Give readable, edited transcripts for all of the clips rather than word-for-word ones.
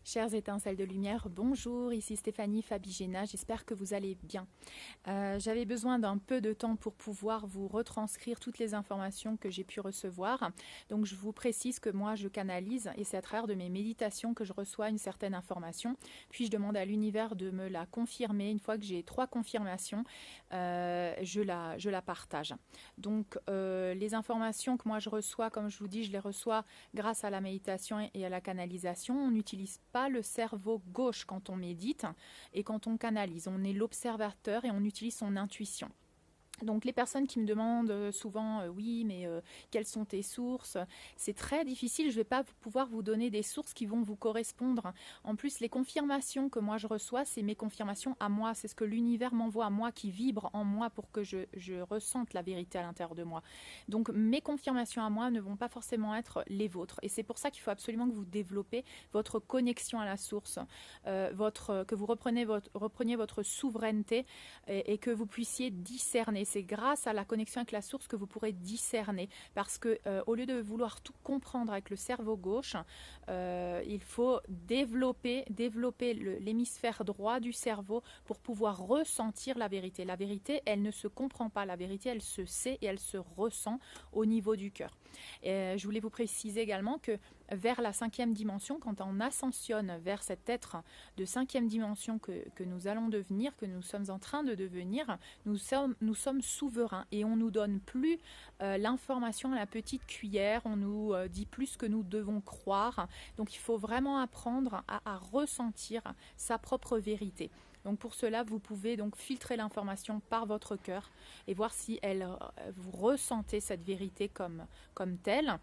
Chères étincelles de lumière, bonjour, ici Stéphanie Fabigena, j'espère que vous allez bien. J'avais besoin d'un peu de temps pour pouvoir vous retranscrire toutes les informations que j'ai pu recevoir. Donc je vous précise que moi je canalise et c'est à travers de mes méditations que je reçois une certaine information. Puis je demande à l'univers de me la confirmer. Une fois que j'ai 3 confirmations, je la partage. Donc les informations que moi je reçois, comme je vous dis, je les reçois grâce à la méditation et à la canalisation. On n'utilise pas le cerveau gauche quand on médite et quand on canalise. On est l'observateur et on utilise son intuition. Donc les personnes qui me demandent souvent oui mais quelles sont tes sources, c'est très difficile, je ne vais pas pouvoir vous donner des sources qui vont vous correspondre. En plus les confirmations que moi je reçois, c'est mes confirmations à moi, c'est ce que l'univers m'envoie à moi qui vibre en moi pour que je ressente la vérité à l'intérieur de moi. Donc mes confirmations à moi ne vont pas forcément être les vôtres et c'est pour ça qu'il faut absolument que vous développez votre connexion à la source, que vous repreniez votre souveraineté et que vous puissiez discerner. C'est grâce à la connexion avec la source que vous pourrez discerner. Parce que au lieu de vouloir tout comprendre avec le cerveau gauche, il faut développer l'hémisphère droit du cerveau pour pouvoir ressentir la vérité. La vérité, elle ne se comprend pas. La vérité, elle se sait et elle se ressent au niveau du cœur. Et je voulais vous préciser également que vers la 5e dimension, quand on ascensionne vers cet être de 5e dimension que nous allons devenir, que nous sommes en train de devenir, nous sommes souverains et on nous donne plus l'information à la petite cuillère, on nous dit plus ce que nous devons croire. Donc il faut vraiment apprendre à ressentir sa propre vérité. Donc pour cela, vous pouvez donc filtrer l'information par votre cœur et voir si vous ressentez cette vérité comme telle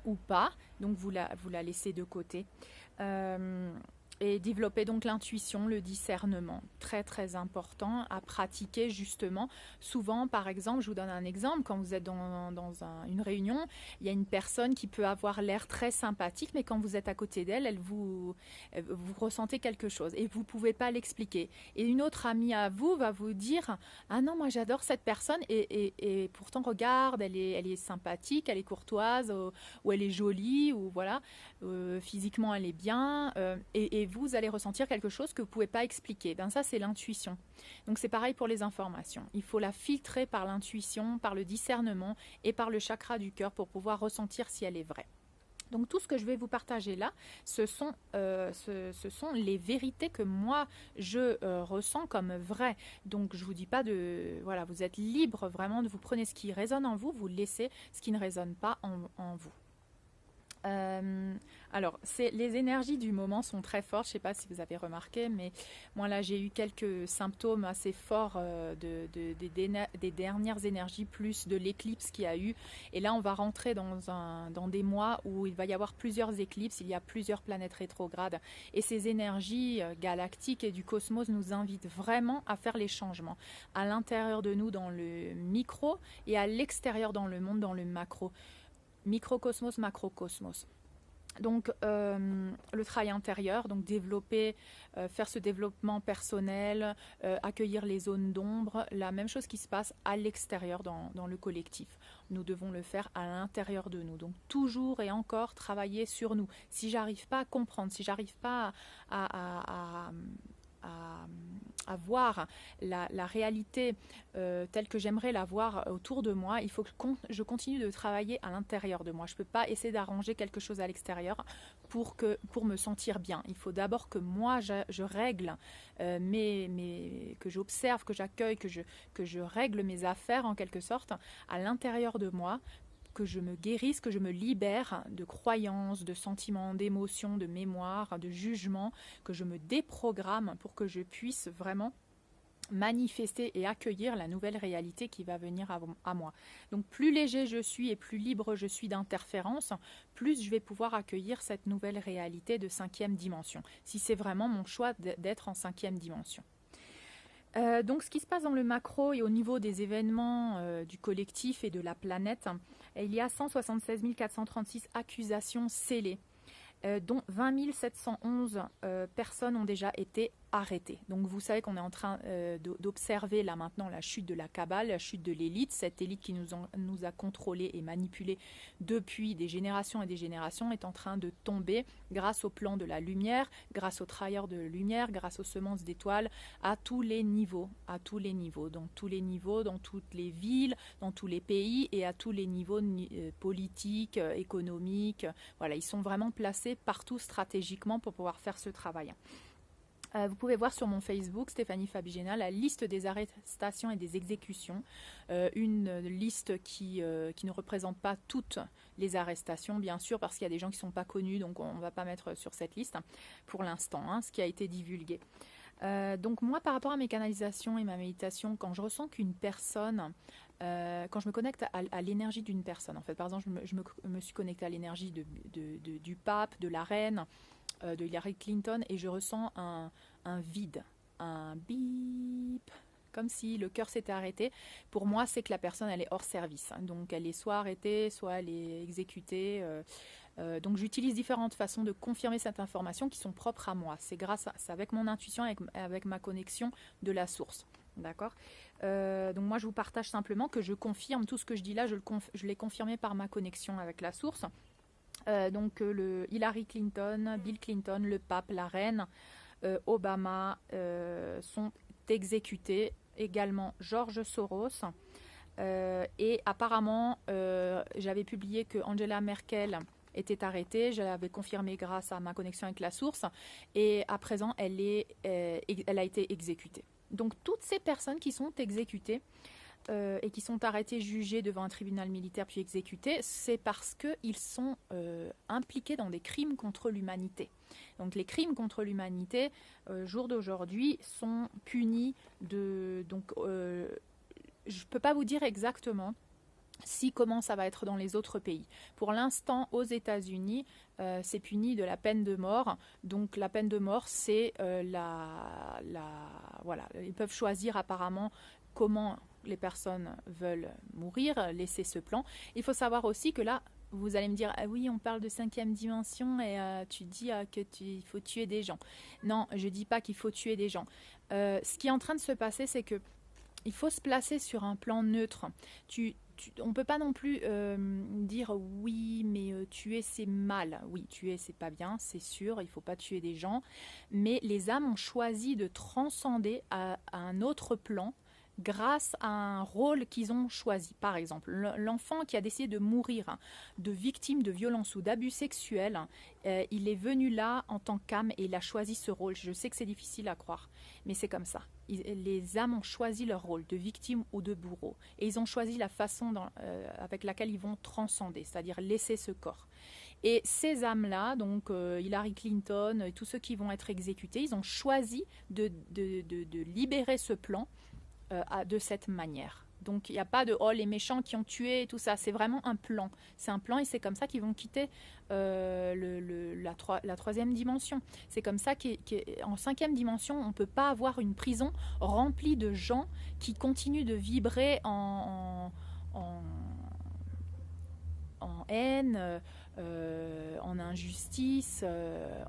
ou pas. Donc vous la laissez de côté. Et développer donc l'intuition, le discernement, très très important à pratiquer justement. Souvent, par exemple, je vous donne un exemple, quand vous êtes dans une réunion, il y a une personne qui peut avoir l'air très sympathique, mais quand vous êtes à côté d'elle, vous ressentez quelque chose et vous ne pouvez pas l'expliquer. Et une autre amie à vous va vous dire « Ah non, moi j'adore cette personne et pourtant regarde, elle est sympathique, elle est courtoise, ou elle est jolie, ou voilà, physiquement elle est bien. Et vous allez ressentir quelque chose que vous ne pouvez pas expliquer. Ben ça, c'est l'intuition. Donc c'est pareil pour les informations. Il faut la filtrer par l'intuition, par le discernement et par le chakra du cœur pour pouvoir ressentir si elle est vraie. Donc tout ce que je vais vous partager là, ce sont les vérités que moi je ressens comme vraies. Donc je vous dis pas voilà, vous êtes libre vraiment de vous prenez ce qui résonne en vous, vous laissez ce qui ne résonne pas en vous. Alors, les énergies du moment sont très fortes, je ne sais pas si vous avez remarqué, mais moi là j'ai eu quelques symptômes assez forts des dernières énergies, plus de l'éclipse qu'il y a eu. Et là on va rentrer dans des mois où il va y avoir plusieurs éclipses, il y a plusieurs planètes rétrogrades. Et ces énergies galactiques et du cosmos nous invitent vraiment à faire les changements à l'intérieur de nous dans le micro et à l'extérieur dans le monde, dans le macro. Microcosmos, macrocosmos. Donc le travail intérieur, donc développer, faire ce développement personnel, accueillir les zones d'ombre, la même chose qui se passe à l'extérieur dans le collectif. Nous devons le faire à l'intérieur de nous. Donc toujours et encore travailler sur nous. Si j'arrive pas à comprendre, si j'arrive pas à voir la réalité telle que j'aimerais la voir autour de moi, il faut que je continue de travailler à l'intérieur de moi. Je ne peux pas essayer d'arranger quelque chose à l'extérieur pour me sentir bien. Il faut d'abord que moi je règle que j'observe, que j'accueille, que je règle mes affaires en quelque sorte à l'intérieur de moi, que je me guérisse, que je me libère de croyances, de sentiments, d'émotions, de mémoires, de jugements, que je me déprogramme pour que je puisse vraiment manifester et accueillir la nouvelle réalité qui va venir à moi. Donc plus léger je suis et plus libre je suis d'interférences, plus je vais pouvoir accueillir cette nouvelle réalité de 5e dimension, si c'est vraiment mon choix d'être en 5e dimension. Donc ce qui se passe dans le macro et au niveau des événements du collectif et de la planète, il y a 176 436 accusations scellées, dont 20 711 personnes ont déjà été arrêter. Donc vous savez qu'on est en train d'observer là maintenant la chute de la cabale, la chute de l'élite, cette élite qui nous a contrôlés et manipulés depuis des générations et des générations est en train de tomber grâce au plan de la lumière, grâce aux travailleurs de lumière, grâce aux semences d'étoiles, à tous les niveaux, dans tous les niveaux, dans toutes les villes, dans tous les pays et à tous les niveaux politiques, économiques. Voilà, ils sont vraiment placés partout stratégiquement pour pouvoir faire ce travail. Vous pouvez voir sur mon Facebook, Stéphanie Fabigena, la liste des arrestations et des exécutions. Une liste qui ne représente pas toutes les arrestations, bien sûr, parce qu'il y a des gens qui ne sont pas connus, donc on ne va pas mettre sur cette liste pour l'instant, ce qui a été divulgué. Donc moi, par rapport à mes canalisations et ma méditation, quand je ressens qu'une personne, quand je me connecte à l'énergie d'une personne, en fait, par exemple, je me suis connectée à l'énergie du pape, de la reine, de Hillary Clinton, et je ressens un vide, un bip, comme si le cœur s'était arrêté. Pour moi, c'est que la personne, elle est hors service. Donc, elle est soit arrêtée, soit elle est exécutée. Donc, j'utilise différentes façons de confirmer cette information qui sont propres à moi. C'est avec mon intuition, avec ma connexion de la source. D'accord. Donc, moi, je vous partage simplement que je confirme tout ce que je dis là. Je l'ai confirmé par ma connexion avec la source. Donc Hillary Clinton, Bill Clinton, le pape, la reine, Obama sont exécutés. Également George Soros. Et apparemment, j'avais publié que Angela Merkel était arrêtée. Je l'avais confirmé grâce à ma connexion avec la source. Et à présent, elle a été exécutée. Donc toutes ces personnes qui sont exécutées, et qui sont arrêtés, jugés devant un tribunal militaire puis exécutés, c'est parce qu'ils sont impliqués dans des crimes contre l'humanité. Donc les crimes contre l'humanité, jour d'aujourd'hui, sont punis donc je ne peux pas vous dire exactement comment ça va être dans les autres pays. Pour l'instant, aux États-Unis, c'est puni de la peine de mort. Donc la peine de mort, c'est voilà, ils peuvent choisir apparemment comment les personnes veulent mourir, laisser ce plan. Il faut savoir aussi que là, vous allez me dire, ah oui, on parle de 5e dimension et tu dis qu'il faut tuer des gens. Non, je ne dis pas qu'il faut tuer des gens. Ce qui est en train de se passer, c'est que il faut se placer sur un plan neutre. On ne peut pas non plus dire oui, mais tuer c'est mal. Oui, tuer c'est pas bien, c'est sûr, il ne faut pas tuer des gens. Mais les âmes ont choisi de transcender à un autre plan grâce à un rôle qu'ils ont choisi. Par exemple, l'enfant qui a décidé de mourir de victime de violence ou d'abus sexuels, il est venu là en tant qu'âme et il a choisi ce rôle. Je sais que c'est difficile à croire, mais c'est comme ça. Les âmes ont choisi leur rôle de victime ou de bourreau et ils ont choisi la façon avec laquelle ils vont transcender, c'est-à-dire laisser ce corps. Et ces âmes-là, donc Hillary Clinton et tous ceux qui vont être exécutés, ils ont choisi de libérer ce plan de cette manière. Donc il n'y a pas de les méchants qui ont tué et tout ça, c'est vraiment un plan. C'est un plan et c'est comme ça qu'ils vont quitter la 3e dimension. C'est comme ça qu'en 5e dimension, on ne peut pas avoir une prison remplie de gens qui continuent de vibrer en haine, en injustice,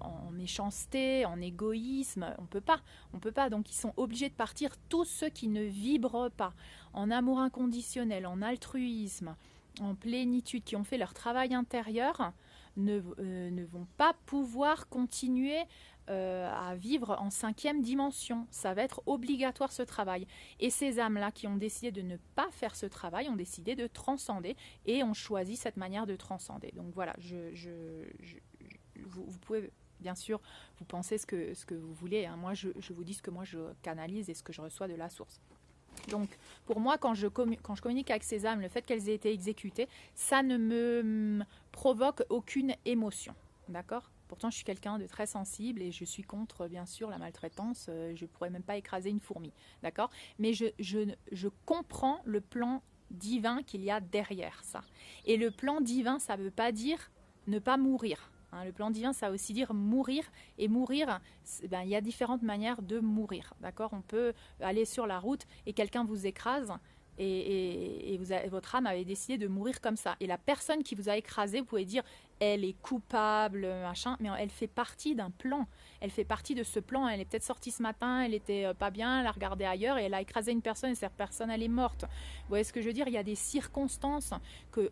en méchanceté, en égoïsme. On peut pas. Donc ils sont obligés de partir. Tous ceux qui ne vibrent pas en amour inconditionnel, en altruisme, en plénitude, qui ont fait leur travail intérieur, ne vont pas pouvoir continuer à vivre en 5e dimension. Ça va être obligatoire ce travail. Et ces âmes-là qui ont décidé de ne pas faire ce travail ont décidé de transcender et ont choisi cette manière de transcender. Donc voilà, vous pouvez bien sûr vous penser ce que vous voulez. Moi, je vous dis ce que moi je canalise et ce que je reçois de la source. Donc, pour moi, quand je communique avec ces âmes, le fait qu'elles aient été exécutées, ça ne me provoque aucune émotion. D'accord ? Pourtant, je suis quelqu'un de très sensible et je suis contre, bien sûr, la maltraitance. Je ne pourrais même pas écraser une fourmi. D'accord ? Mais je comprends le plan divin qu'il y a derrière ça. Et le plan divin, ça ne veut pas dire ne pas mourir. Le plan divin, ça veut aussi dire mourir. Et mourir, il y a différentes manières de mourir. D'accord ? On peut aller sur la route et quelqu'un vous écrase. Et votre âme avait décidé de mourir comme ça. Et la personne qui vous a écrasé, vous pouvez dire, elle est coupable, machin, mais elle fait partie d'un plan. Elle fait partie de ce plan. Elle est peut-être sortie ce matin, elle était pas bien, elle a regardé ailleurs et elle a écrasé une personne et cette personne, elle est morte. Vous voyez ce que je veux dire? Il y a des circonstances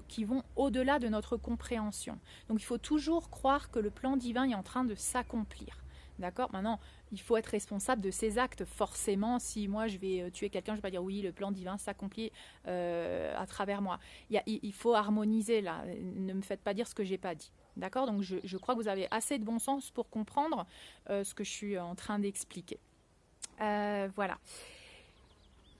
qui vont au-delà de notre compréhension. Donc il faut toujours croire que le plan divin est en train de s'accomplir. D'accord? Maintenant, il faut être responsable de ses actes. Forcément, si moi je vais tuer quelqu'un, je ne vais pas dire oui, le plan divin s'accomplit à travers moi. Il faut harmoniser là. Ne me faites pas dire ce que je n'ai pas dit. D'accord? Donc je crois que vous avez assez de bon sens pour comprendre ce que je suis en train d'expliquer. Voilà.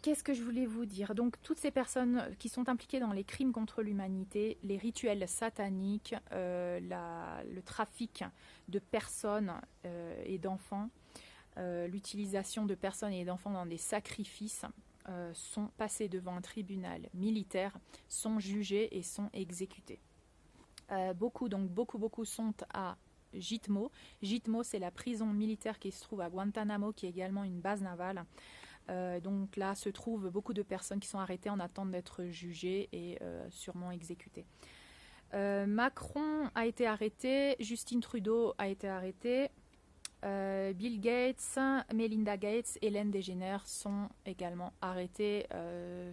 Qu'est-ce que je voulais vous dire? Donc, toutes ces personnes qui sont impliquées dans les crimes contre l'humanité, les rituels sataniques, le trafic de personnes et d'enfants, l'utilisation de personnes et d'enfants dans des sacrifices, sont passés devant un tribunal militaire, sont jugés et sont exécutés. Beaucoup sont à Gitmo. Gitmo, c'est la prison militaire qui se trouve à Guantanamo, qui est également une base navale. Donc là se trouvent beaucoup de personnes qui sont arrêtées en attente d'être jugées et sûrement exécutées. Macron a été arrêté, Justin Trudeau a été arrêté, Bill Gates, Melinda Gates, Ellen DeGeneres sont également arrêtés,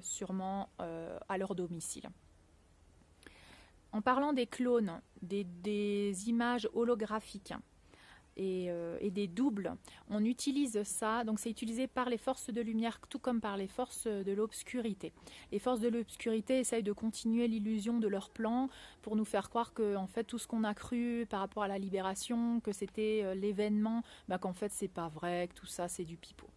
sûrement à leur domicile. En parlant des clones, des images holographiques, et des doubles. On utilise ça, donc c'est utilisé par les forces de lumière tout comme par les forces de l'obscurité. Les forces de l'obscurité essayent de continuer l'illusion de leur plan pour nous faire croire que en fait tout ce qu'on a cru par rapport à la libération, que c'était l'événement, qu'en fait c'est pas vrai, que tout ça c'est du pipeau.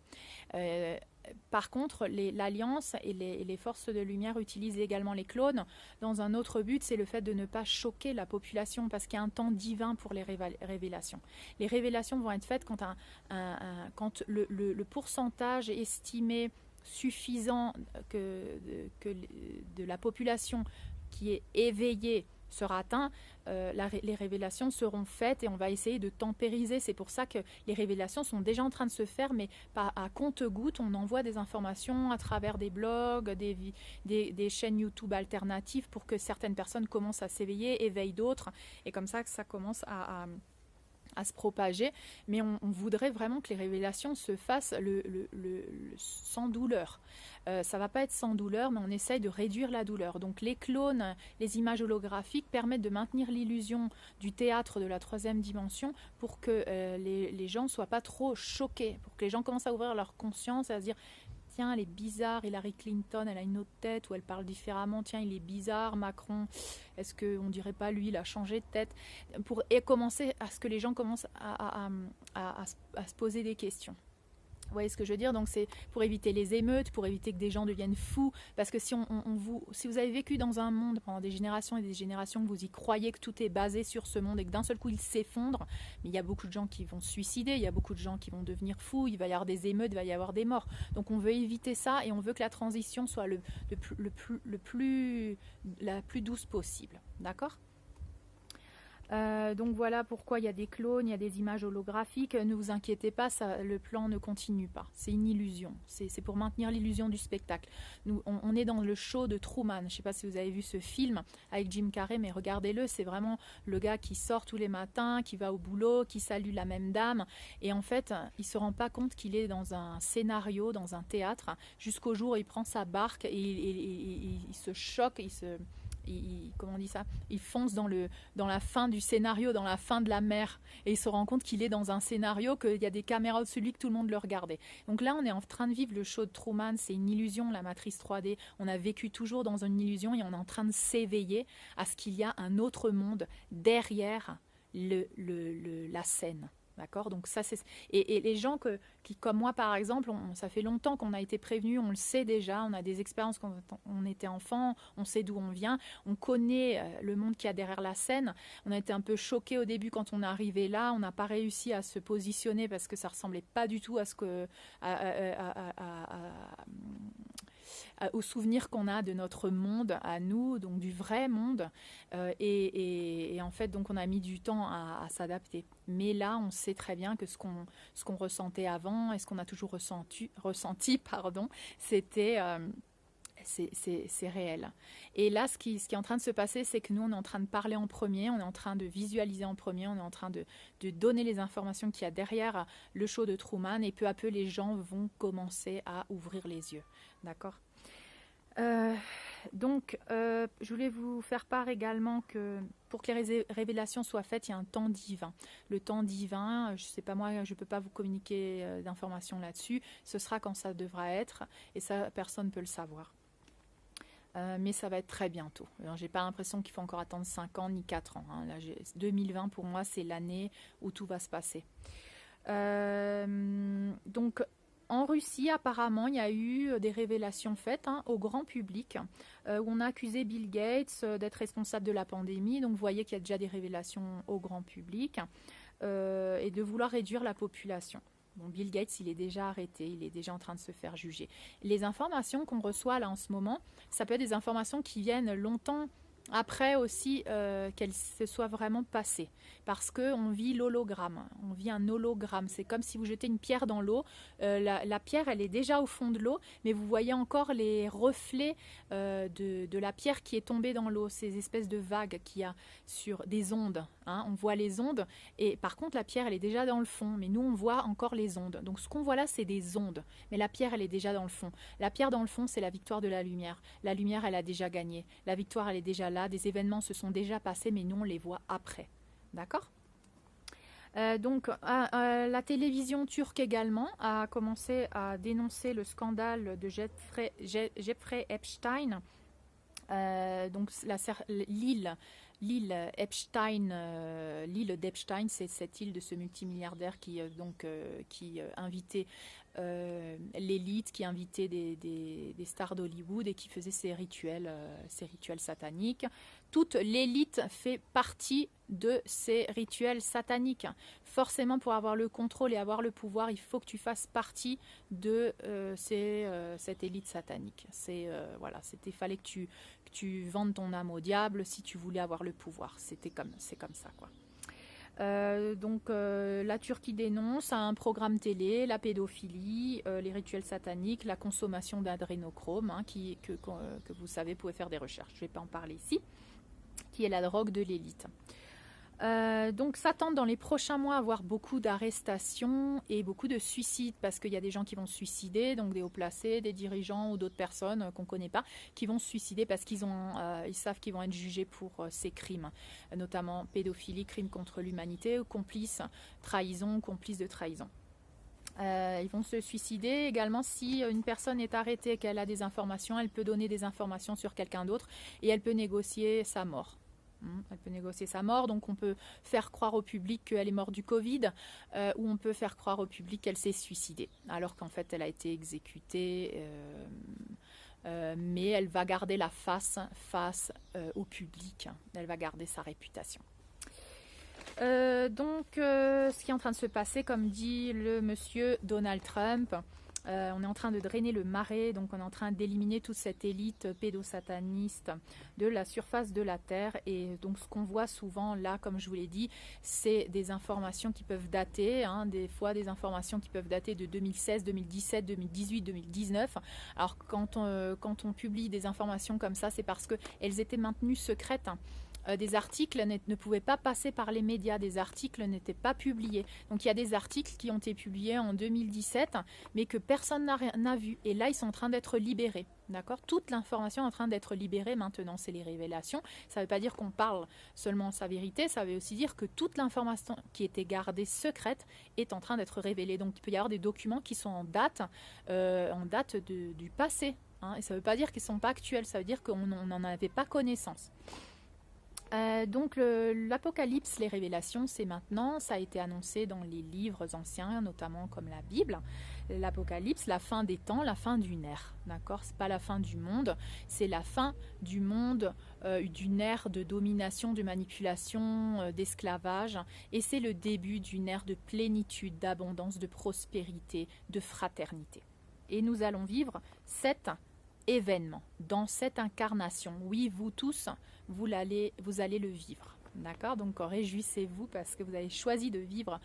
Par contre, l'Alliance et les forces de lumière utilisent également les clones dans un autre but, c'est le fait de ne pas choquer la population parce qu'il y a un temps divin pour les révélations. Les révélations vont être faites quand, quand le pourcentage estimé suffisant de la population qui est éveillée sera atteint, les révélations seront faites et on va essayer de tempériser. C'est pour ça que les révélations sont déjà en train de se faire, mais pas à compte-gouttes. On envoie des informations à travers des blogs, des chaînes YouTube alternatives pour que certaines personnes commencent à s'éveiller, éveillent d'autres, et comme ça que ça commence à se propager, mais on voudrait vraiment que les révélations se fassent sans douleur. Ça ne va pas être sans douleur, mais on essaye de réduire la douleur. Donc les clones, les images holographiques permettent de maintenir l'illusion du théâtre de la troisième dimension pour que les gens ne soient pas trop choqués, pour que les gens commencent à ouvrir leur conscience et à se dire tiens, elle est bizarre, Hillary Clinton, elle a une autre tête, ou elle parle différemment, tiens, il est bizarre, Macron, est-ce qu'on dirait pas lui, il a changé de tête, et commencer à ce que les gens commencent à se poser des questions. Vous voyez ce que je veux dire? Donc c'est pour éviter les émeutes, pour éviter que des gens deviennent fous. Parce que si vous avez vécu dans un monde pendant des générations et des générations, que vous y croyez que tout est basé sur ce monde et que d'un seul coup il s'effondre, mais il y a beaucoup de gens qui vont se suicider, il y a beaucoup de gens qui vont devenir fous, il va y avoir des émeutes, il va y avoir des morts. Donc on veut éviter ça et on veut que la transition soit la plus douce possible. D'accord? Donc voilà pourquoi il y a des clones, il y a des images holographiques. Ne vous inquiétez pas, le plan ne continue pas. C'est une illusion. C'est pour maintenir l'illusion du spectacle. On est dans le show de Truman. Je ne sais pas si vous avez vu ce film avec Jim Carrey, mais regardez-le. C'est vraiment le gars qui sort tous les matins, qui va au boulot, qui salue la même dame. Et en fait, il ne se rend pas compte qu'il est dans un scénario, dans un théâtre, jusqu'au jour où il prend sa barque et il se choque, comment on dit ça, il fonce dans la fin du scénario, dans la fin de la mer, et il se rend compte qu'il est dans un scénario, qu'il y a des caméras au-dessus de lui, que tout le monde le regardait. Donc là, on est en train de vivre le show de Truman, c'est une illusion, la matrice 3D, on a vécu toujours dans une illusion et on est en train de s'éveiller à ce qu'il y a un autre monde derrière la scène. D'accord? Donc ça, et les gens qui, comme moi par exemple, ça fait longtemps qu'on a été prévenus, on le sait déjà, on a des expériences quand on était enfant, on sait d'où on vient, on connaît le monde qu'il y a derrière la scène. On a été un peu choqués au début quand on est arrivé là, on n'a pas réussi à se positionner parce que ça ressemblait pas du tout à ce que aux souvenirs qu'on a de notre monde à nous, donc du vrai monde, et en fait donc on a mis du temps à s'adapter. Mais là on sait très bien que ce qu'on ressentait avant et ce qu'on a toujours ressenti, c'était c'est réel. Et là, ce qui est en train de se passer, c'est que nous, on est en train de parler en premier, on est en train de visualiser en premier, on est en train de donner les informations qu'il y a derrière le show de Truman, et peu à peu, les gens vont commencer à ouvrir les yeux. D'accord ? Donc, je voulais vous faire part également que pour que les révélations soient faites, il y a un temps divin. Le temps divin, je ne sais pas moi, je ne peux pas vous communiquer d'informations là-dessus. Ce sera quand ça devra être, et ça, personne ne peut le savoir. Mais ça va être très bientôt. Alors, j'ai pas l'impression qu'il faut encore attendre 5 ans ni 4 ans. Hein. Là, 2020, pour moi, c'est l'année où tout va se passer. Donc, en Russie, apparemment, il y a eu des révélations faites au grand public où on a accusé Bill Gates d'être responsable de la pandémie. Donc, vous voyez qu'il y a déjà des révélations au grand public et de vouloir réduire la population. Bon, Bill Gates, il est déjà arrêté, il est déjà en train de se faire juger. Les informations qu'on reçoit là en ce moment, ça peut être des informations qui viennent longtemps après aussi qu'elles se soient vraiment passées. Parce qu'on vit l'hologramme, on vit un hologramme. C'est comme si vous jetez une pierre dans l'eau. La pierre, elle est déjà au fond de l'eau, mais vous voyez encore les reflets de la pierre qui est tombée dans l'eau. Ces espèces de vagues qu'il y a sur des ondes. Hein. On voit les ondes, et par contre, la pierre, elle est déjà dans le fond. Mais nous, on voit encore les ondes. Donc, ce qu'on voit là, c'est des ondes. Mais la pierre, elle est déjà dans le fond. La pierre dans le fond, c'est la victoire de la lumière. La lumière, elle a déjà gagné. La victoire, elle est déjà là. Des événements se sont déjà passés, mais nous, on les voit après. D'accord ? Donc, la télévision turque également a commencé à dénoncer le scandale de Jeffrey Epstein. Donc, l'île Epstein, l'île d'Epstein, c'est cette île de ce multimilliardaire qui invitait l'élite, qui invitait des stars d'Hollywood et qui faisait ces rituels sataniques. Toute l'élite fait partie de ces rituels sataniques. Forcément, pour avoir le contrôle et avoir le pouvoir, il faut que tu fasses partie de cette élite satanique. Il fallait que tu vendes ton âme au diable si tu voulais avoir le pouvoir. C'est comme ça, quoi. La Turquie dénonce un programme télé, la pédophilie, les rituels sataniques, la consommation d'adrénochrome, que vous savez, vous pouvez faire des recherches. Je ne vais pas en parler ici, qui est la drogue de l'élite. Donc s'attendent dans les prochains mois à avoir beaucoup d'arrestations et beaucoup de suicides, parce qu'il y a des gens qui vont se suicider, donc des hauts placés, des dirigeants ou d'autres personnes qu'on ne connaît pas, qui vont se suicider parce qu'ils savent qu'ils vont être jugés pour ces crimes, notamment pédophilie, crimes contre l'humanité, complice de trahison. Ils vont se suicider également si une personne est arrêtée et qu'elle a des informations, elle peut donner des informations sur quelqu'un d'autre et elle peut négocier sa mort. Elle peut négocier sa mort, donc on peut faire croire au public qu'elle est morte du Covid, ou on peut faire croire au public qu'elle s'est suicidée, alors qu'en fait elle a été exécutée, mais elle va garder la face au public, elle va garder sa réputation. Ce qui est en train de se passer, comme dit le monsieur Donald Trump, on est en train de drainer le marais, donc on est en train d'éliminer toute cette élite pédosataniste de la surface de la Terre. Et donc ce qu'on voit souvent là, comme je vous l'ai dit, c'est des informations qui peuvent dater, des fois des informations qui peuvent dater de 2016, 2017, 2018, 2019. Alors quand on publie des informations comme ça, c'est parce qu'elles étaient maintenues secrètes. Des articles ne pouvaient pas passer par les médias, des articles n'étaient pas publiés. Donc il y a des articles qui ont été publiés en 2017, mais que personne n'a vu. Et là, ils sont en train d'être libérés. D'accord ? Toute l'information est en train d'être libérée maintenant, c'est les révélations. Ça ne veut pas dire qu'on parle seulement sa vérité, ça veut aussi dire que toute l'information qui était gardée secrète est en train d'être révélée. Donc il peut y avoir des documents qui sont en date du passé. Et ça ne veut pas dire qu'ils ne sont pas actuels, ça veut dire qu'on n'en avait pas connaissance. L'Apocalypse, les révélations, c'est maintenant. Ça a été annoncé dans les livres anciens, notamment comme la Bible. L'Apocalypse, la fin des temps, la fin d'une ère. D'accord ? C'est pas la fin du monde, c'est la fin du monde, d'une ère de domination, de manipulation, d'esclavage. Et c'est le début d'une ère de plénitude, d'abondance, de prospérité, de fraternité. Et nous allons vivre cet événement, dans cette incarnation. Oui, vous tous, vous allez le vivre. D'accord ? Donc réjouissez-vous parce que vous avez choisi de vivre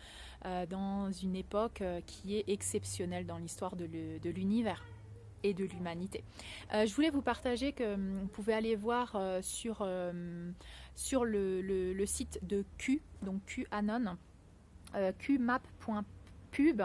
dans une époque qui est exceptionnelle dans l'histoire de l'univers. et de l'humanité. Je voulais vous partager que vous pouvez aller voir sur le site de Q, donc QAnon, qmap.pub.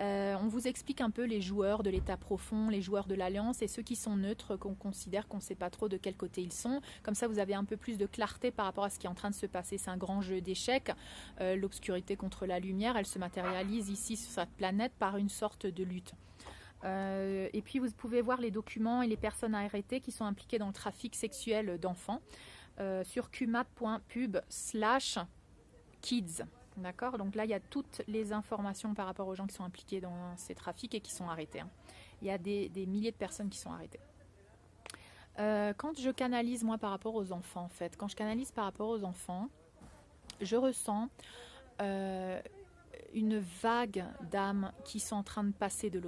On vous explique un peu les joueurs de l'état profond, les joueurs de l'alliance et ceux qui sont neutres, qu'on considère qu'on ne sait pas trop de quel côté ils sont. Comme ça, vous avez un peu plus de clarté par rapport à ce qui est en train de se passer. C'est un grand jeu d'échecs. L'obscurité contre la lumière, elle se matérialise ici sur cette planète par une sorte de lutte. Et puis, vous pouvez voir les documents et les personnes arrêtées qui sont impliquées dans le trafic sexuel d'enfants sur qmap.pub/kids. D'accord. Donc là, il y a toutes les informations par rapport aux gens qui sont impliqués dans ces trafics et qui sont arrêtés. Il y a des milliers de personnes qui sont arrêtées. Quand je canalise, moi, par rapport aux enfants, en fait, quand je canalise par rapport aux enfants, je ressens une vague d'âmes qui sont en train de passer de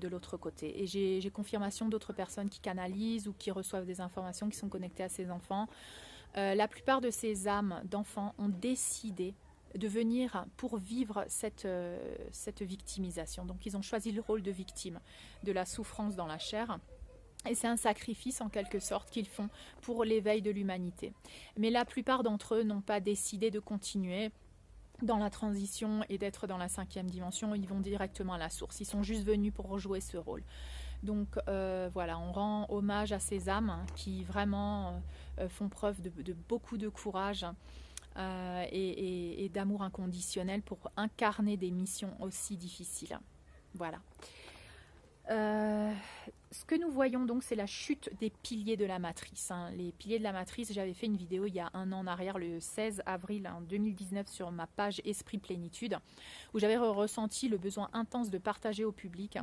l'autre côté. Et j'ai confirmation d'autres personnes qui canalisent ou qui reçoivent des informations qui sont connectées à ces enfants. La plupart de ces âmes d'enfants ont décidé de venir pour vivre cette victimisation. Donc ils ont choisi le rôle de victime de la souffrance dans la chair. Et c'est un sacrifice en quelque sorte qu'ils font pour l'éveil de l'humanité. Mais la plupart d'entre eux n'ont pas décidé de continuer dans la transition et d'être dans la 5e dimension. Ils vont directement à la source. Ils sont juste venus pour jouer ce rôle. Donc voilà, on rend hommage à ces âmes qui vraiment font preuve de beaucoup de courage et d'amour inconditionnel pour incarner des missions aussi difficiles. Voilà. Ce que nous voyons donc, c'est la chute des piliers de la matrice. Les piliers de la matrice, j'avais fait une vidéo il y a un an en arrière, le 16 avril 2019, sur ma page Esprit Plénitude, où j'avais ressenti le besoin intense de partager au public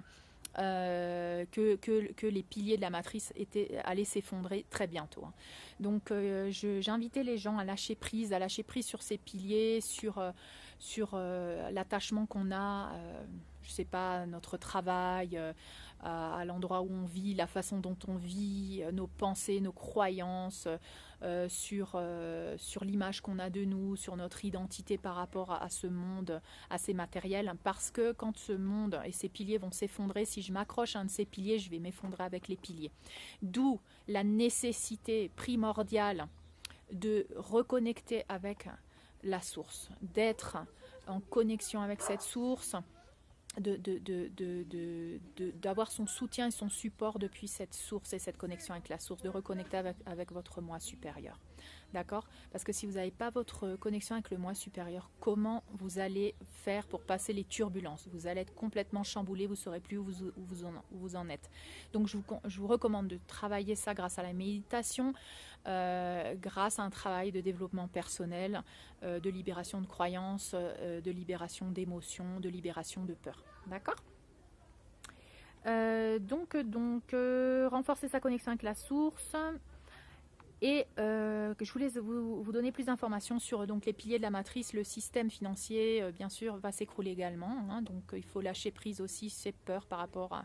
que les piliers de la matrice allaient s'effondrer très bientôt. Donc j'invitais les gens à lâcher prise sur ces piliers, sur l'attachement qu'on a, je sais pas, notre travail, à l'endroit où on vit, la façon dont on vit, nos pensées, nos croyances, sur l'image qu'on a de nous, sur notre identité par rapport à ce monde assez matériel. Parce que quand ce monde et ces piliers vont s'effondrer, si je m'accroche à un de ces piliers, je vais m'effondrer avec les piliers. D'où la nécessité primordiale de reconnecter avec la source, d'être en connexion avec cette source, d'avoir son soutien et son support depuis cette source et cette connexion avec la source, de reconnecter avec votre moi supérieur. D'accord? Parce que si vous n'avez pas votre connexion avec le moi supérieur, comment vous allez faire pour passer les turbulences? Vous allez être complètement chamboulé, vous ne saurez plus où vous en êtes. Donc je vous recommande de travailler ça grâce à la méditation, grâce à un travail de développement personnel, de libération de croyances, de libération d'émotions, de libération de peur. D'accord? Donc renforcer sa connexion avec la source. Et que je voulais vous donner plus d'informations sur donc, les piliers de la matrice. Le système financier, bien sûr, va s'écrouler également. Donc, il faut lâcher prise aussi ses peurs par rapport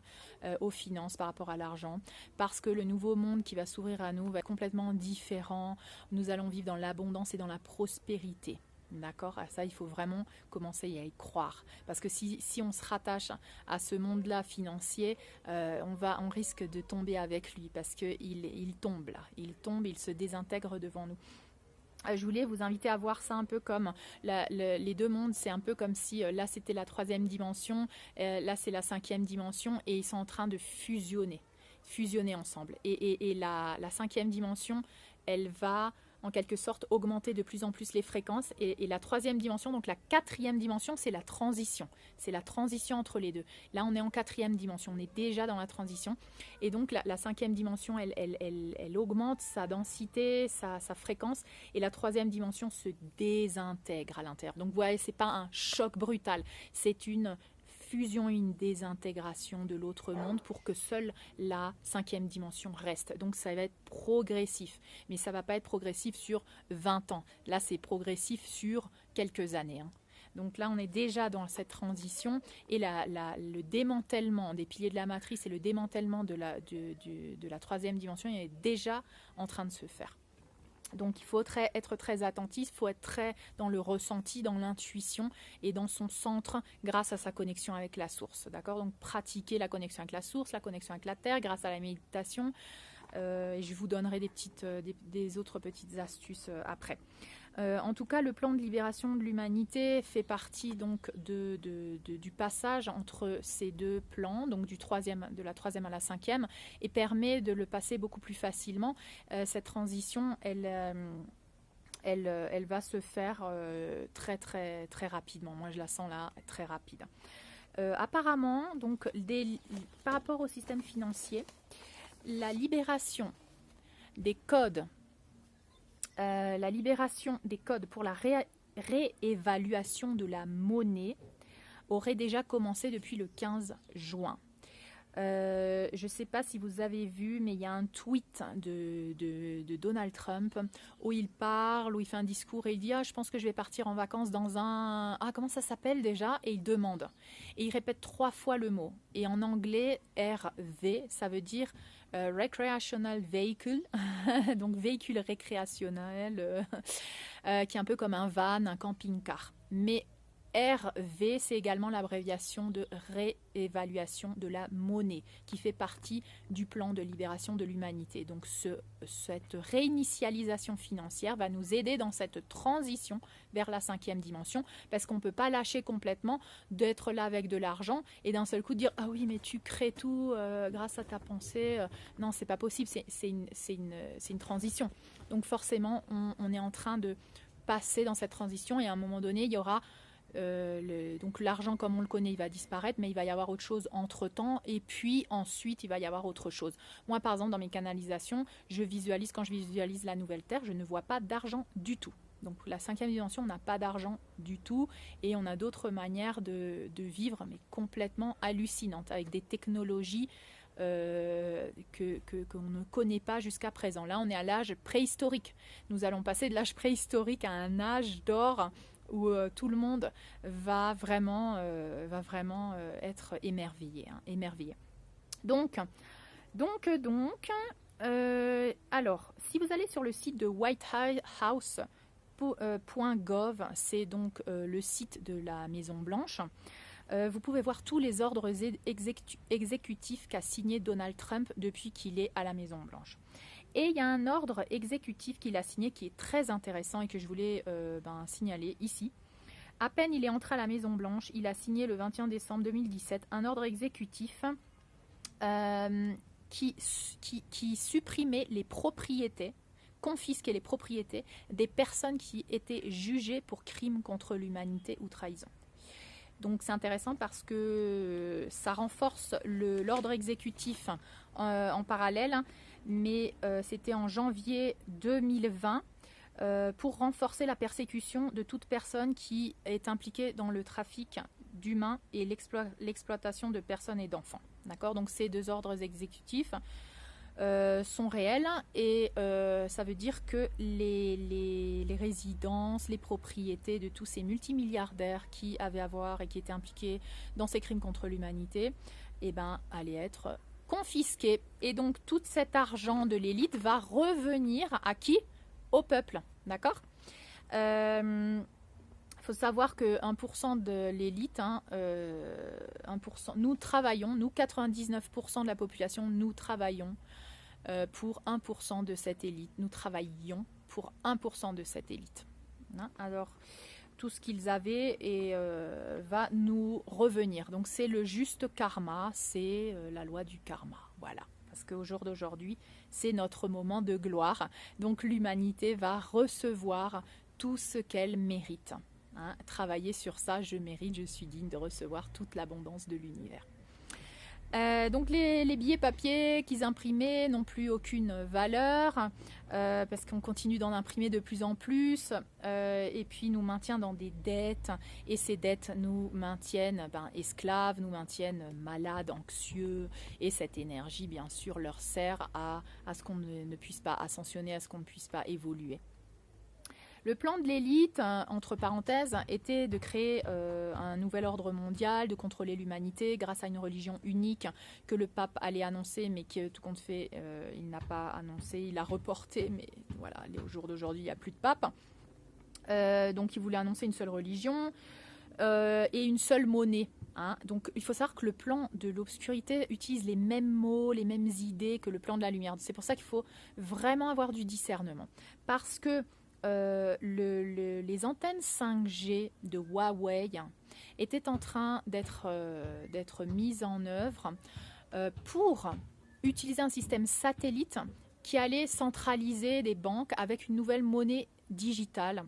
aux finances, par rapport à l'argent. Parce que le nouveau monde qui va s'ouvrir à nous va être complètement différent. Nous allons vivre dans l'abondance et dans la prospérité. D'accord? À ça, il faut vraiment commencer à y croire. Parce que si on se rattache à ce monde-là financier, on risque de tomber avec lui. Parce qu'il tombe là. Il tombe, il se désintègre devant nous. Je voulais vous inviter à voir ça un peu comme les deux mondes. C'est un peu comme si là, c'était la 3e dimension. Là, c'est la 5e dimension. Et ils sont en train de fusionner ensemble. Et la 5e dimension, elle va en quelque sorte augmenter de plus en plus les fréquences et la 3e dimension, donc la 4e dimension, c'est la transition. C'est la transition entre les deux. Là, on est en 4e dimension, on est déjà dans la transition. Et donc, la 5e dimension, elle augmente sa densité, sa fréquence et la 3e dimension se désintègre à l'intérieur. Donc, vous voyez, ce n'est pas un choc brutal, c'est une fusion, une désintégration de l'autre monde pour que seule la 5e dimension reste. Donc ça va être progressif, mais ça ne va pas être progressif sur 20 ans. Là, c'est progressif sur quelques années. Donc là, on est déjà dans cette transition et le démantèlement des piliers de la matrice et le démantèlement de la 3e dimension est déjà en train de se faire. Donc il faut être très attentif, il faut être très dans le ressenti, dans l'intuition et dans son centre grâce à sa connexion avec la source. D'accord? Donc pratiquer la connexion avec la source, la connexion avec la terre grâce à la méditation. Et je vous donnerai des autres petites astuces après. En tout cas, le plan de libération de l'humanité fait partie donc du passage entre ces deux plans, donc de la troisième à la cinquième, et permet de le passer beaucoup plus facilement. Cette transition, elle va se faire très très très rapidement. Moi, je la sens là très rapide. Apparemment, donc par rapport au système financier, la libération des codes. La libération des codes pour la réévaluation de la monnaie aurait déjà commencé depuis le 15 juin. Je ne sais pas si vous avez vu, mais il y a un tweet de Donald Trump où il parle, où il fait un discours et il dit « Ah, je pense que je vais partir en vacances dans un... Ah, comment ça s'appelle déjà ?» Et il demande. Et il répète 3 fois le mot. Et en anglais, RV, ça veut dire Recreational Vehicle, donc véhicule récréationnel, qui est un peu comme un van, un camping-car. Mais RV, c'est également l'abréviation de réévaluation de la monnaie, qui fait partie du plan de libération de l'humanité. Donc cette réinitialisation financière va nous aider dans cette transition vers la 5e dimension, parce qu'on ne peut pas lâcher complètement d'être là avec de l'argent et d'un seul coup dire « Ah oui, mais tu crées tout grâce à ta pensée. » Non, c'est pas possible, c'est une transition. Donc forcément, on est en train de passer dans cette transition et à un moment donné, il y aura donc l'argent comme on le connaît, il va disparaître, mais il va y avoir autre chose entre temps, et puis ensuite il va y avoir autre chose. Moi par exemple dans mes canalisations, quand je visualise la nouvelle terre, je ne vois pas d'argent du tout. Donc la 5e dimension, on n'a pas d'argent du tout, et on a d'autres manières de vivre, mais complètement hallucinantes, avec des technologies qu'on ne connaît pas jusqu'à présent. Là on est à l'âge préhistorique, nous allons passer de l'âge préhistorique à un âge d'or où tout le monde va vraiment être émerveillé. Donc, alors, si vous allez sur le site de whitehouse.gov, c'est donc le site de la Maison Blanche, vous pouvez voir tous les ordres exécutifs qu'a signé Donald Trump depuis qu'il est à la Maison Blanche. Et il y a un ordre exécutif qu'il a signé qui est très intéressant et que je voulais signaler ici. À peine il est entré à la Maison Blanche, il a signé le 21 décembre 2017 un ordre exécutif qui supprimait les propriétés, confisquait les propriétés des personnes qui étaient jugées pour crimes contre l'humanité ou trahison. Donc c'est intéressant parce que ça renforce l'ordre exécutif en parallèle, mais c'était en janvier 2020 pour renforcer la persécution de toute personne qui est impliquée dans le trafic d'humains et l'exploitation de personnes et d'enfants. D'accord ? Donc ces deux ordres exécutifs sont réels et ça veut dire que les résidences, les propriétés de tous ces multimilliardaires qui avaient à voir et qui étaient impliqués dans ces crimes contre l'humanité, allaient être confisqués. Et donc tout cet argent de l'élite va revenir à qui ? Au peuple. D'accord ? Il faut savoir que 1% de l'élite, 1%, nous travaillons, nous 99% de la population, nous travaillons pour 1% de cette élite. Nous travaillons pour 1% de cette élite. Alors, tout ce qu'ils avaient va nous revenir. Donc, c'est le juste karma, c'est la loi du karma. Voilà. Parce qu'au jour d'aujourd'hui, c'est notre moment de gloire. Donc, l'humanité va recevoir tout ce qu'elle mérite. Travailler sur ça, je mérite, je suis digne de recevoir toute l'abondance de l'univers. Donc les billets papier qu'ils imprimaient n'ont plus aucune valeur parce qu'on continue d'en imprimer de plus en plus et puis nous maintient dans des dettes et ces dettes nous maintiennent esclaves, nous maintiennent malades, anxieux et cette énergie bien sûr leur sert à ce qu'on ne puisse pas ascensionner, à ce qu'on ne puisse pas évoluer. Le plan de l'élite, entre parenthèses, était de créer un nouvel ordre mondial, de contrôler l'humanité grâce à une religion unique que le pape allait annoncer, mais que tout compte fait, il n'a pas annoncé, il a reporté, mais voilà, au jour d'aujourd'hui, il n'y a plus de pape. Donc il voulait annoncer une seule religion et une seule monnaie. Donc il faut savoir que le plan de l'obscurité utilise les mêmes mots, les mêmes idées que le plan de la lumière. C'est pour ça qu'il faut vraiment avoir du discernement. Parce que les antennes 5G de Huawei étaient en train d'être mises en œuvre pour utiliser un système satellite qui allait centraliser les banques avec une nouvelle monnaie digitale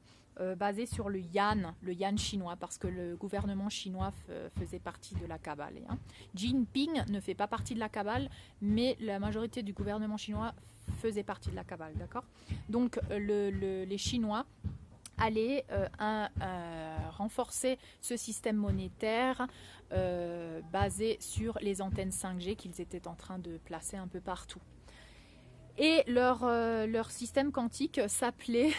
basée sur le yuan chinois, parce que le gouvernement chinois faisait partie de la cabale. Jinping ne fait pas partie de la cabale, mais la majorité du gouvernement chinois faisait partie de la cabale, d'accord ? Donc les Chinois allaient renforcer ce système monétaire basé sur les antennes 5G qu'ils étaient en train de placer un peu partout. Et leur système quantique s'appelait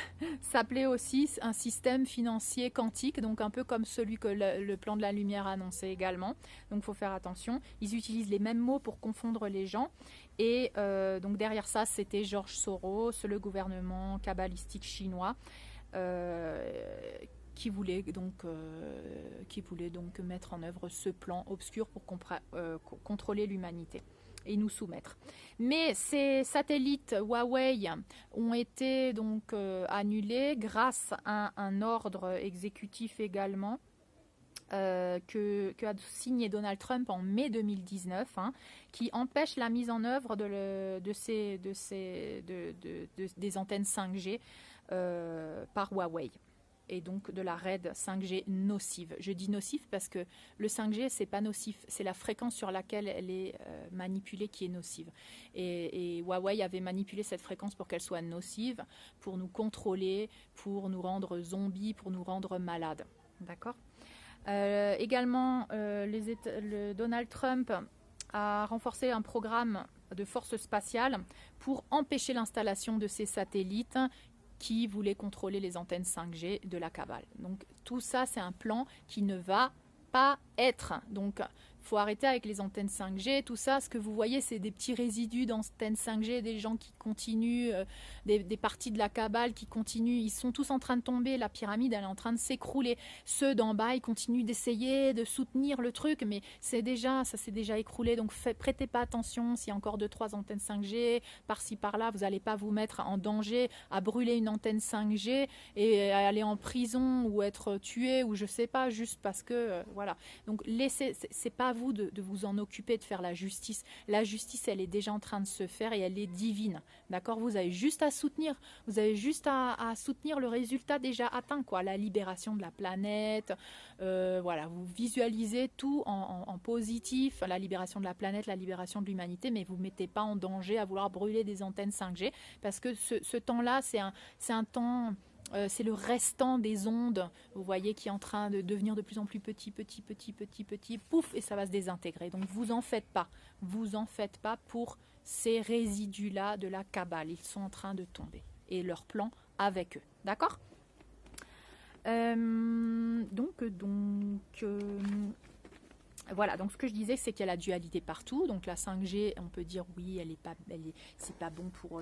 aussi un système financier quantique, donc un peu comme celui que le plan de la lumière annonçait également. Donc il faut faire attention. Ils utilisent les mêmes mots pour confondre les gens. Et donc derrière ça, c'était George Soros, le gouvernement kabbalistique chinois, qui voulait donc mettre en œuvre ce plan obscur pour contrôler l'humanité et nous soumettre. Mais ces satellites Huawei ont été donc annulés grâce à un ordre exécutif également que a signé Donald Trump en mai 2019, qui empêche la mise en œuvre des antennes 5G par Huawei. Et donc de la RAID 5G nocive. Je dis nocive parce que le 5G, c'est pas nocif, c'est la fréquence sur laquelle elle est manipulée qui est nocive. Et Huawei avait manipulé cette fréquence pour qu'elle soit nocive, pour nous contrôler, pour nous rendre zombies, pour nous rendre malades. D'accord ? Également, Donald Trump a renforcé un programme de force spatiale pour empêcher l'installation de ces satellites qui voulait contrôler les antennes 5G de la cabale. Donc tout ça, c'est un plan qui ne va pas être. Donc il faut arrêter avec les antennes 5G, tout ça. Ce que vous voyez, c'est des petits résidus d'antennes 5G, des gens qui continuent, des parties de la cabale qui continuent. Ils sont tous en train de tomber, la pyramide, elle est en train de s'écrouler. Ceux d'en bas, ils continuent d'essayer de soutenir le truc, mais ça s'est déjà écroulé. Donc prêtez pas attention s'il y a encore 2-3 antennes 5G, par-ci, par-là. Vous n'allez pas vous mettre en danger à brûler une antenne 5G et à aller en prison ou être tué ou je sais pas, juste parce que, voilà. Donc c'est pas à vous de vous en occuper, de faire la justice. La justice, elle est déjà en train de se faire et elle est divine. D'accord ? Vous avez juste à soutenir. Vous avez juste à soutenir le résultat déjà atteint, quoi. La libération de la planète. Voilà, vous visualisez tout en positif. La libération de la planète, la libération de l'humanité, mais vous ne mettez pas en danger à vouloir brûler des antennes 5G parce que ce temps-là, c'est un temps... c'est le restant des ondes, vous voyez, qui est en train de devenir de plus en plus petit, pouf, et ça va se désintégrer. Donc vous en faites pas pour ces résidus-là de la cabale. Ils sont en train de tomber et leur plan avec eux, d'accord ? Voilà, donc ce que je disais, c'est qu'il y a la dualité partout. Donc la 5G, on peut dire oui, c'est pas bon pour,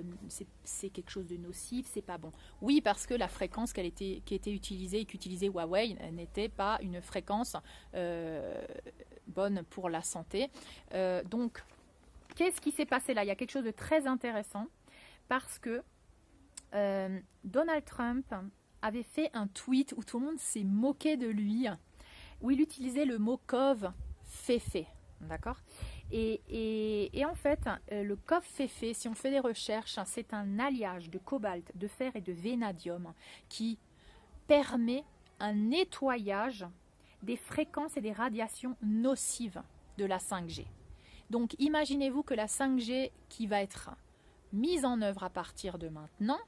c'est quelque chose de nocif, c'est pas bon. Oui, parce que la fréquence qui était utilisée et qu'utilisait Huawei n'était pas une fréquence bonne pour la santé. Donc, qu'est-ce qui s'est passé là ? Il y a quelque chose de très intéressant parce que Donald Trump avait fait un tweet où tout le monde s'est moqué de lui, où il utilisait le mot cove féfé, d'accord ? Et en fait, le cove féfé, si on fait des recherches, c'est un alliage de cobalt, de fer et de vanadium qui permet un nettoyage des fréquences et des radiations nocives de la 5G. Donc imaginez-vous que la 5G qui va être mise en œuvre à partir de maintenant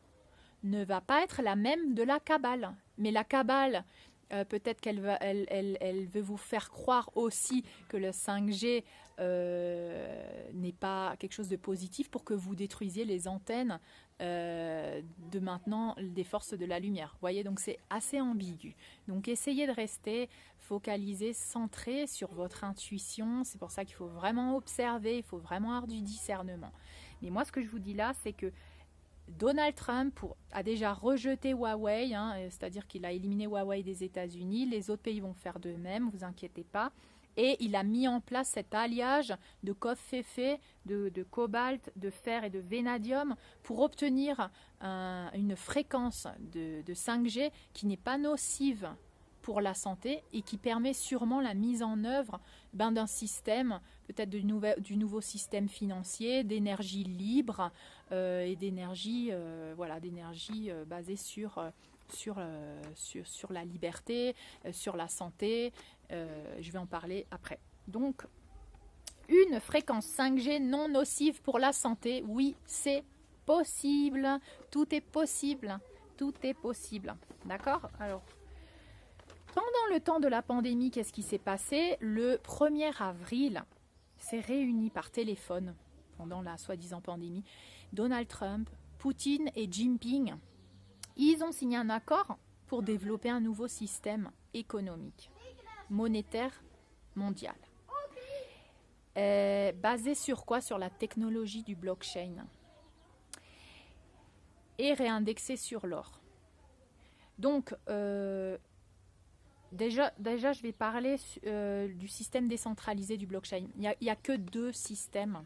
ne va pas être la même de la cabale. Mais la cabale, Peut-être elle veut vous faire croire aussi que le 5G n'est pas quelque chose de positif pour que vous détruisiez les antennes de maintenant des forces de la lumière. Vous voyez, donc c'est assez ambigu. Donc essayez de rester focalisé, centré sur votre intuition. C'est pour ça qu'il faut vraiment observer, il faut vraiment avoir du discernement. Mais moi, ce que je vous dis là, c'est que Donald Trump a déjà rejeté Huawei, hein, c'est-à-dire qu'il a éliminé Huawei des États-Unis. Les autres pays vont faire de même, vous inquiétez pas. Et il a mis en place cet alliage de coffe-féfé, de cobalt, de fer et de vanadium pour obtenir une fréquence de 5G qui n'est pas nocive pour la santé et qui permet sûrement la mise en œuvre d'un système, peut-être du nouveau système financier, d'énergie libre et d'énergie basée sur la liberté, sur la santé. Je vais en parler après. Donc, une fréquence 5G non nocive pour la santé, oui, c'est possible. Tout est possible. Tout est possible. D'accord? Alors, pendant le temps de la pandémie, qu'est-ce qui s'est passé? Le 1er avril, s'est réuni par téléphone pendant la soi-disant pandémie. Donald Trump, Poutine et Jinping, ils ont signé un accord pour développer un nouveau système économique, monétaire mondial. Basé sur quoi? Sur la technologie du blockchain et réindexé sur l'or. Donc, déjà, je vais parler du système décentralisé du blockchain. Il n'y a que deux systèmes.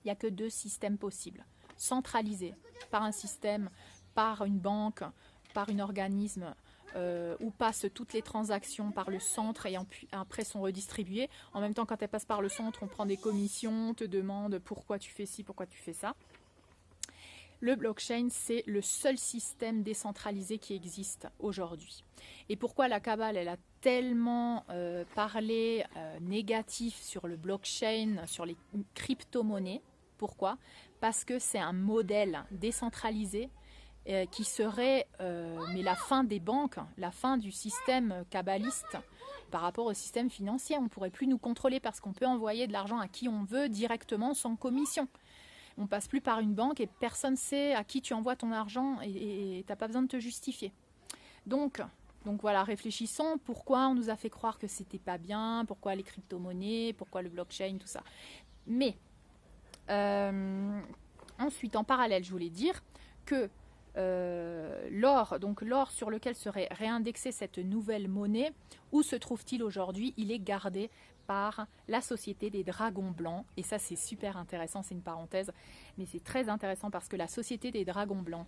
Il n'y a que deux systèmes possibles. Centralisé par un système, par une banque, par un organisme, où passent toutes les transactions par le centre et après sont redistribuées. En même temps, quand elles passent par le centre, on prend des commissions, on te demande pourquoi tu fais ci, pourquoi tu fais ça. Le blockchain, c'est le seul système décentralisé qui existe aujourd'hui. Et pourquoi la Kabbale, elle a tellement parlé négatif sur le blockchain, sur les crypto-monnaies? Pourquoi? Parce que c'est un modèle décentralisé qui serait mais la fin des banques, la fin du système kabbaliste par rapport au système financier. On ne pourrait plus nous contrôler parce qu'on peut envoyer de l'argent à qui on veut directement sans commission. On ne passe plus par une banque et personne ne sait à qui tu envoies ton argent et tu n'as pas besoin de te justifier. Donc voilà, réfléchissons pourquoi on nous a fait croire que c'était pas bien, pourquoi les crypto-monnaies, pourquoi le blockchain, tout ça. Mais ensuite, en parallèle, je voulais dire que l'or sur lequel serait réindexée cette nouvelle monnaie, où se trouve-t-il aujourd'hui? Il est gardé par la Société des Dragons Blancs. Et ça, c'est super intéressant, c'est une parenthèse, mais c'est très intéressant parce que la Société des Dragons Blancs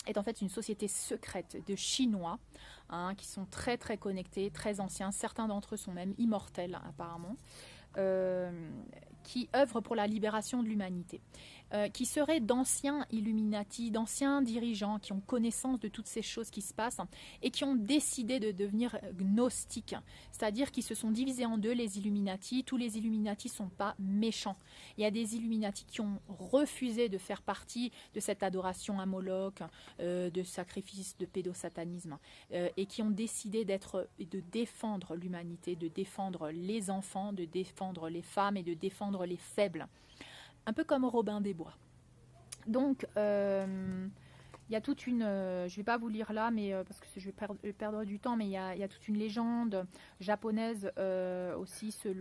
est en fait une société secrète de Chinois qui sont très très connectés, très anciens. Certains d'entre eux sont même immortels apparemment, qui œuvrent pour la libération de l'humanité, qui seraient d'anciens Illuminati, d'anciens dirigeants qui ont connaissance de toutes ces choses qui se passent et qui ont décidé de devenir gnostiques, c'est-à-dire qu'ils se sont divisés en deux, les Illuminati. Tous les Illuminati ne sont pas méchants. Il y a des Illuminati qui ont refusé de faire partie de cette adoration à Moloch, de sacrifice, de pédosatanisme, et qui ont décidé de défendre l'humanité, de défendre les enfants, de défendre les femmes et de défendre les faibles. Un peu comme Robin des Bois. Donc, il y a toute une... je ne vais pas vous lire là, mais parce que je vais perdre du temps, mais il y a toute une légende japonaise aussi sur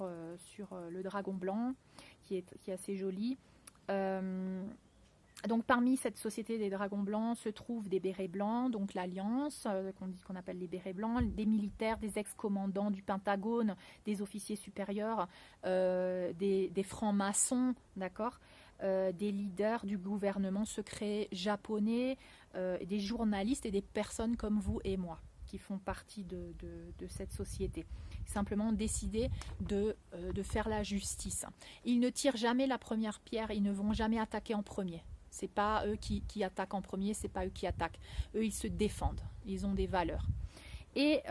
le dragon blanc, qui est assez jolie. Donc parmi cette société des dragons blancs se trouvent des bérets blancs, donc l'Alliance, qu'on appelle les bérets blancs, des militaires, des ex-commandants du Pentagone, des officiers supérieurs, des francs-maçons, d'accord, des leaders du gouvernement secret japonais, des journalistes et des personnes comme vous et moi qui font partie de cette société. Simplement décider de faire la justice. Ils ne tirent jamais la première pierre, ils ne vont jamais attaquer en premier. C'est pas eux qui attaquent en premier, c'est pas eux qui attaquent. Eux, ils se défendent. Ils ont des valeurs. Et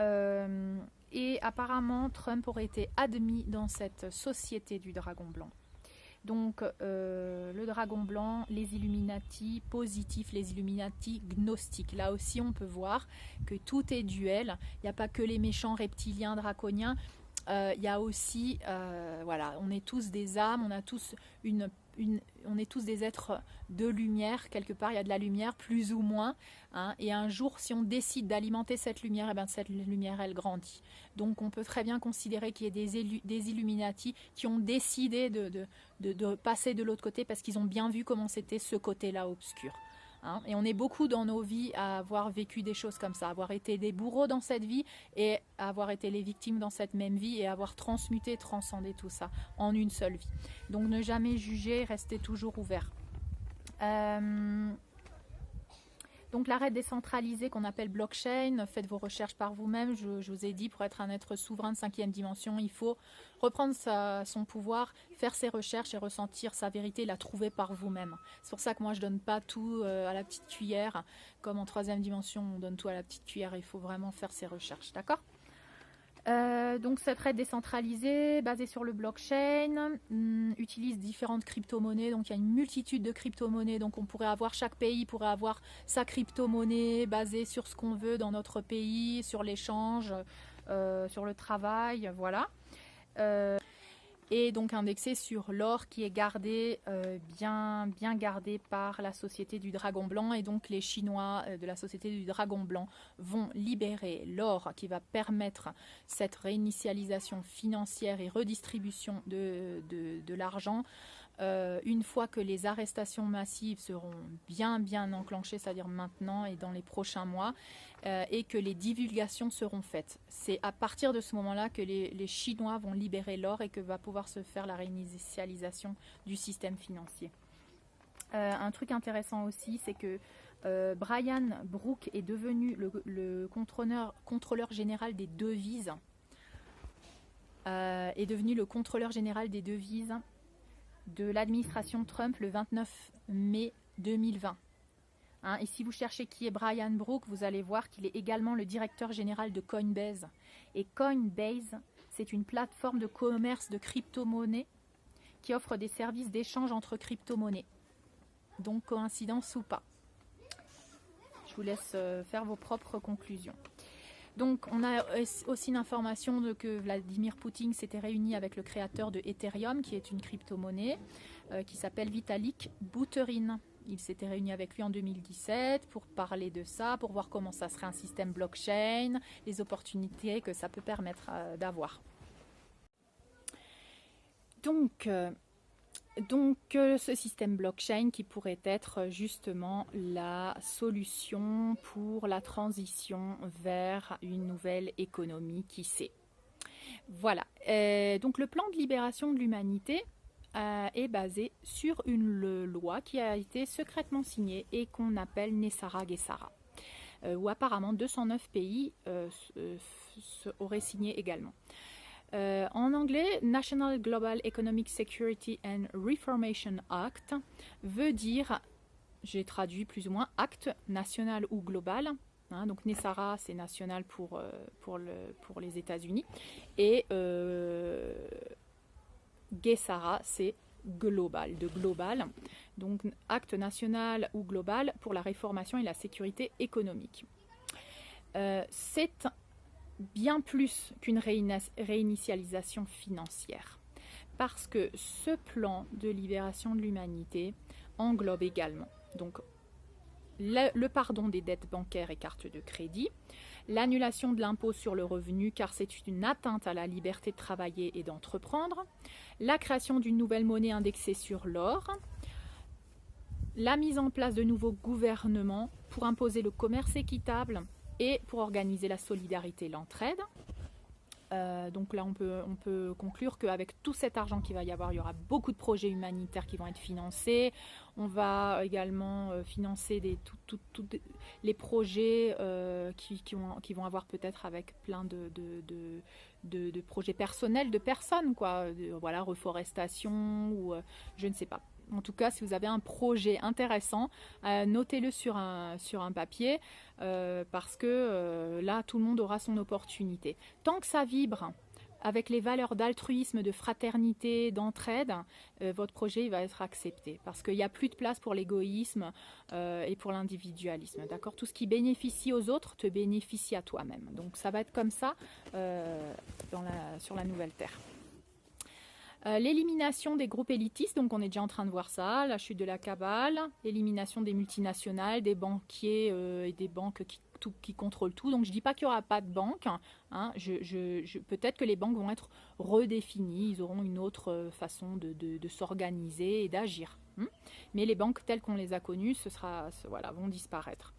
apparemment, Trump aurait été admis dans cette société du dragon blanc. Donc le dragon blanc, les Illuminati positifs, les Illuminati gnostiques. Là aussi on peut voir que tout est duel. Il n'y a pas que les méchants reptiliens, draconiens. Il y a aussi, voilà, on est tous des âmes, on a tous on est tous des êtres de lumière, quelque part il y a de la lumière, plus ou moins, hein, et un jour si on décide d'alimenter cette lumière, et bien cette lumière elle grandit. Donc on peut très bien considérer qu'il y ait des Illuminati qui ont décidé de passer de l'autre côté parce qu'ils ont bien vu comment c'était ce côté-là obscur. Hein, et on est beaucoup dans nos vies à avoir vécu des choses comme ça, avoir été des bourreaux dans cette vie et avoir été les victimes dans cette même vie et avoir transmuté, transcendé tout ça en une seule vie. Donc ne jamais juger, restez toujours ouvert. Donc l'arrêt décentralisé qu'on appelle blockchain, faites vos recherches par vous-même. Je vous ai dit, pour être un être souverain de 5e dimension, il faut reprendre son pouvoir, faire ses recherches et ressentir sa vérité, la trouver par vous-même. C'est pour ça que moi je donne pas tout à la petite cuillère. Comme en 3e dimension, on donne tout à la petite cuillère. Il faut vraiment faire ses recherches, d'accord ? Donc cette aide décentralisée basée sur le blockchain utilise différentes crypto-monnaies. Donc il y a une multitude de crypto-monnaies. Donc on pourrait avoir, chaque pays pourrait avoir sa crypto-monnaie basée sur ce qu'on veut dans notre pays, sur l'échange, sur le travail, voilà. Et donc indexé sur l'or qui est gardé, bien gardé par la société du Dragon Blanc. Et donc les Chinois de la société du Dragon Blanc vont libérer l'or qui va permettre cette réinitialisation financière et redistribution de l'argent. Une fois que les arrestations massives seront bien enclenchées, c'est-à-dire maintenant et dans les prochains mois, et que les divulgations seront faites. C'est à partir de ce moment-là que les Chinois vont libérer l'or et que va pouvoir se faire la réinitialisation du système financier. Un truc intéressant aussi, c'est que Brian Brook est devenu le contrôleur général des devises. Est devenu le contrôleur général des devises de l'administration Trump le 29 mai 2020. Hein, et si vous cherchez qui est Brian Brook, vous allez voir qu'il est également le directeur général de Coinbase. Et Coinbase, c'est une plateforme de commerce de crypto-monnaies qui offre des services d'échange entre crypto-monnaies. Donc coïncidence ou pas. Je vous laisse faire vos propres conclusions. Donc on a aussi l'information que Vladimir Poutine s'était réuni avec le créateur de Ethereum, qui est une crypto-monnaie, qui s'appelle Vitalik Buterin. Il s'était réuni avec lui en 2017 pour parler de ça, pour voir comment ça serait un système blockchain, les opportunités que ça peut permettre d'avoir. Donc ce système blockchain qui pourrait être justement la solution pour la transition vers une nouvelle économie, qui sait. Voilà, donc le plan de libération de l'humanité est basé sur une loi qui a été secrètement signée et qu'on appelle NESARA-GESARA, où apparemment 209 pays auraient signé également. En anglais, National Global Economic Security and Reformation Act veut dire, j'ai traduit plus ou moins, acte national ou global. Hein, donc NESARA, c'est national pour les États-Unis. Et GESARA, c'est global, de global. Donc acte national ou global pour la réformation et la sécurité économique. C'est bien plus qu'une réinitialisation financière, parce que ce plan de libération de l'humanité englobe également donc le pardon des dettes bancaires et cartes de crédit, l'annulation de l'impôt sur le revenu car c'est une atteinte à la liberté de travailler et d'entreprendre, la création d'une nouvelle monnaie indexée sur l'or, la mise en place de nouveaux gouvernements pour imposer le commerce équitable et pour organiser la solidarité et l'entraide. Donc là, on peut conclure qu'avec tout cet argent qu'il va y avoir, il y aura beaucoup de projets humanitaires qui vont être financés. On va également financer tous les projets qui vont avoir peut-être avec plein de projets personnels de personnes, quoi. Voilà, reforestation ou je ne sais pas. En tout cas, si vous avez un projet intéressant, notez-le sur un papier parce que là, tout le monde aura son opportunité. Tant que ça vibre avec les valeurs d'altruisme, de fraternité, d'entraide, votre projet il va être accepté. Parce qu'il n'y a plus de place pour l'égoïsme et pour l'individualisme. D'accord? Tout ce qui bénéficie aux autres te bénéficie à toi-même. Donc ça va être comme ça sur la nouvelle Terre. L'élimination des groupes élitistes, donc on est déjà en train de voir ça, la chute de la cabale, l'élimination des multinationales, des banquiers et des banques qui contrôlent tout. Donc je ne dis pas qu'il n'y aura pas de banque, hein, peut-être que les banques vont être redéfinies, ils auront une autre façon de s'organiser et d'agir. Mais les banques telles qu'on les a connues, vont disparaître.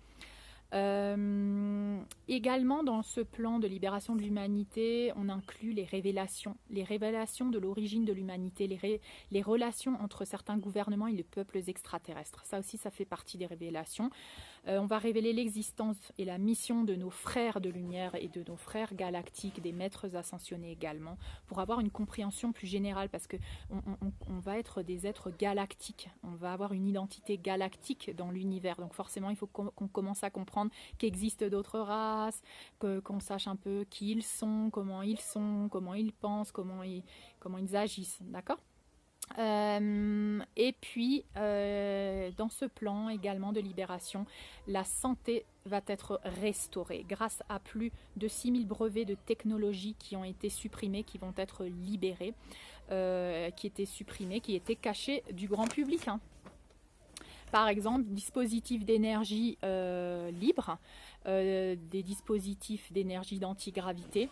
Également dans ce plan de libération de l'humanité, on inclut les révélations de l'origine de l'humanité, les relations entre certains gouvernements et les peuples extraterrestres. Ça aussi, ça fait partie des révélations. On va révéler l'existence et la mission de nos frères de lumière et de nos frères galactiques, des maîtres ascensionnés également, pour avoir une compréhension plus générale, parce que on va être des êtres galactiques, on va avoir une identité galactique dans l'univers. Donc forcément, il faut qu'on commence à comprendre qu'existent d'autres races, qu'on sache un peu qui ils sont, comment ils pensent, comment ils agissent, d'accord ? Et puis, dans ce plan également de libération, la santé va être restaurée grâce à plus de 6000 brevets de technologie qui ont été supprimés, qui vont être libérés, qui étaient cachés du grand public. Par exemple, dispositifs d'énergie libre, des dispositifs d'énergie d'antigravité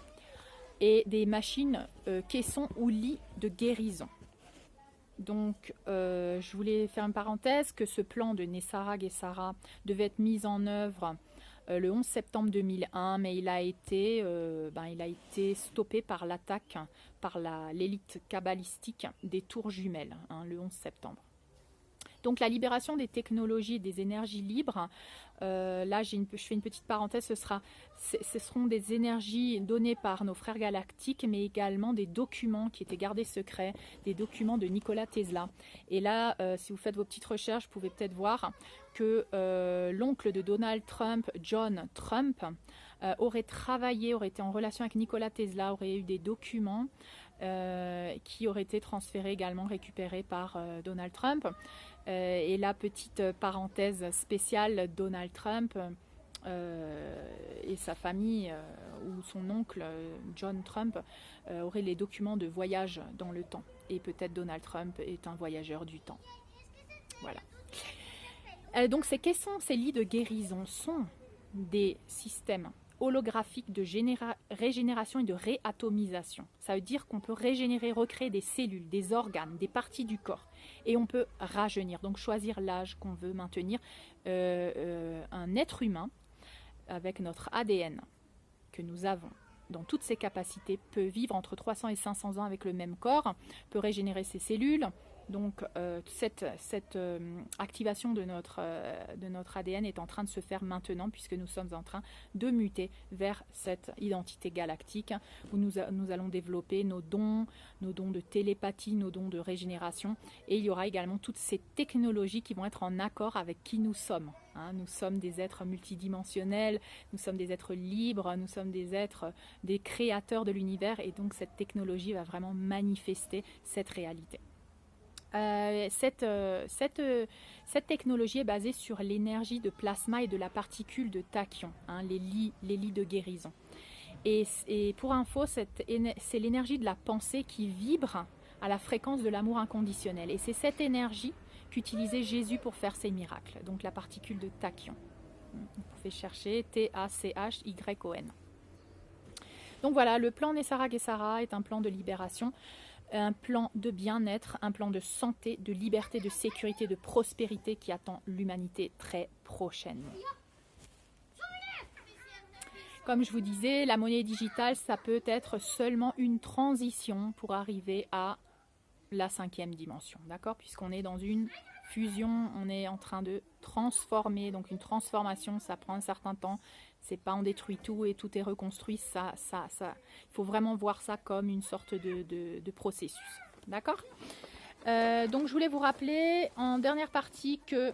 et des machines caissons ou lits de guérison. Donc, je voulais faire une parenthèse que ce plan de Nessara Guessara devait être mis en œuvre le 11 septembre 2001, mais il a été stoppé par l'attaque par l'élite kabbalistique des tours jumelles, le 11 septembre. Donc la libération des technologies et des énergies libres, là je fais une petite parenthèse, ce seront des énergies données par nos frères galactiques, mais également des documents qui étaient gardés secrets, des documents de Nikola Tesla. Et là, si vous faites vos petites recherches, vous pouvez peut-être voir que l'oncle de Donald Trump, John Trump, aurait été en relation avec Nikola Tesla, aurait eu des documents qui auraient été transférés également, récupérés par Donald Trump. Et la petite parenthèse spéciale, Donald Trump et sa famille ou son oncle John Trump auraient les documents de voyage dans le temps. Et peut-être Donald Trump est un voyageur du temps. Voilà. Donc ces caissons, ces lits de guérison sont des systèmes holographique de régénération et de réatomisation. Ça veut dire qu'on peut régénérer, recréer des cellules, des organes, des parties du corps. Et on peut rajeunir, donc choisir l'âge qu'on veut maintenir. Un être humain, avec notre ADN que nous avons dans toutes ses capacités, peut vivre entre 300 et 500 ans avec le même corps, peut régénérer ses cellules. Donc cette activation de notre ADN est en train de se faire maintenant, puisque nous sommes en train de muter vers cette identité galactique où nous allons développer nos dons de télépathie, nos dons de régénération, et il y aura également toutes ces technologies qui vont être en accord avec qui nous sommes. Nous sommes des êtres multidimensionnels, nous sommes des êtres libres, nous sommes des créateurs de l'univers, et donc cette technologie va vraiment manifester cette réalité. Cette technologie est basée sur l'énergie de plasma et de la particule de tachyon, les lits de guérison. Et pour info, c'est l'énergie de la pensée qui vibre à la fréquence de l'amour inconditionnel. Et c'est cette énergie qu'utilisait Jésus pour faire ses miracles, donc la particule de tachyon. Vous pouvez chercher T-A-C-H-Y-O-N. Donc voilà, le plan Nessara Guessara est un plan de libération, un plan de bien-être, un plan de santé, de liberté, de sécurité, de prospérité qui attend l'humanité très prochainement. Comme je vous disais, la monnaie digitale, ça peut être seulement une transition pour arriver à la 5e dimension, d'accord ? Puisqu'on est dans une fusion, on est en train de transformer, donc une transformation, ça prend un certain temps. C'est pas on détruit tout et tout est reconstruit, il faut vraiment voir ça comme une sorte de processus, d'accord ? Donc je voulais vous rappeler en dernière partie que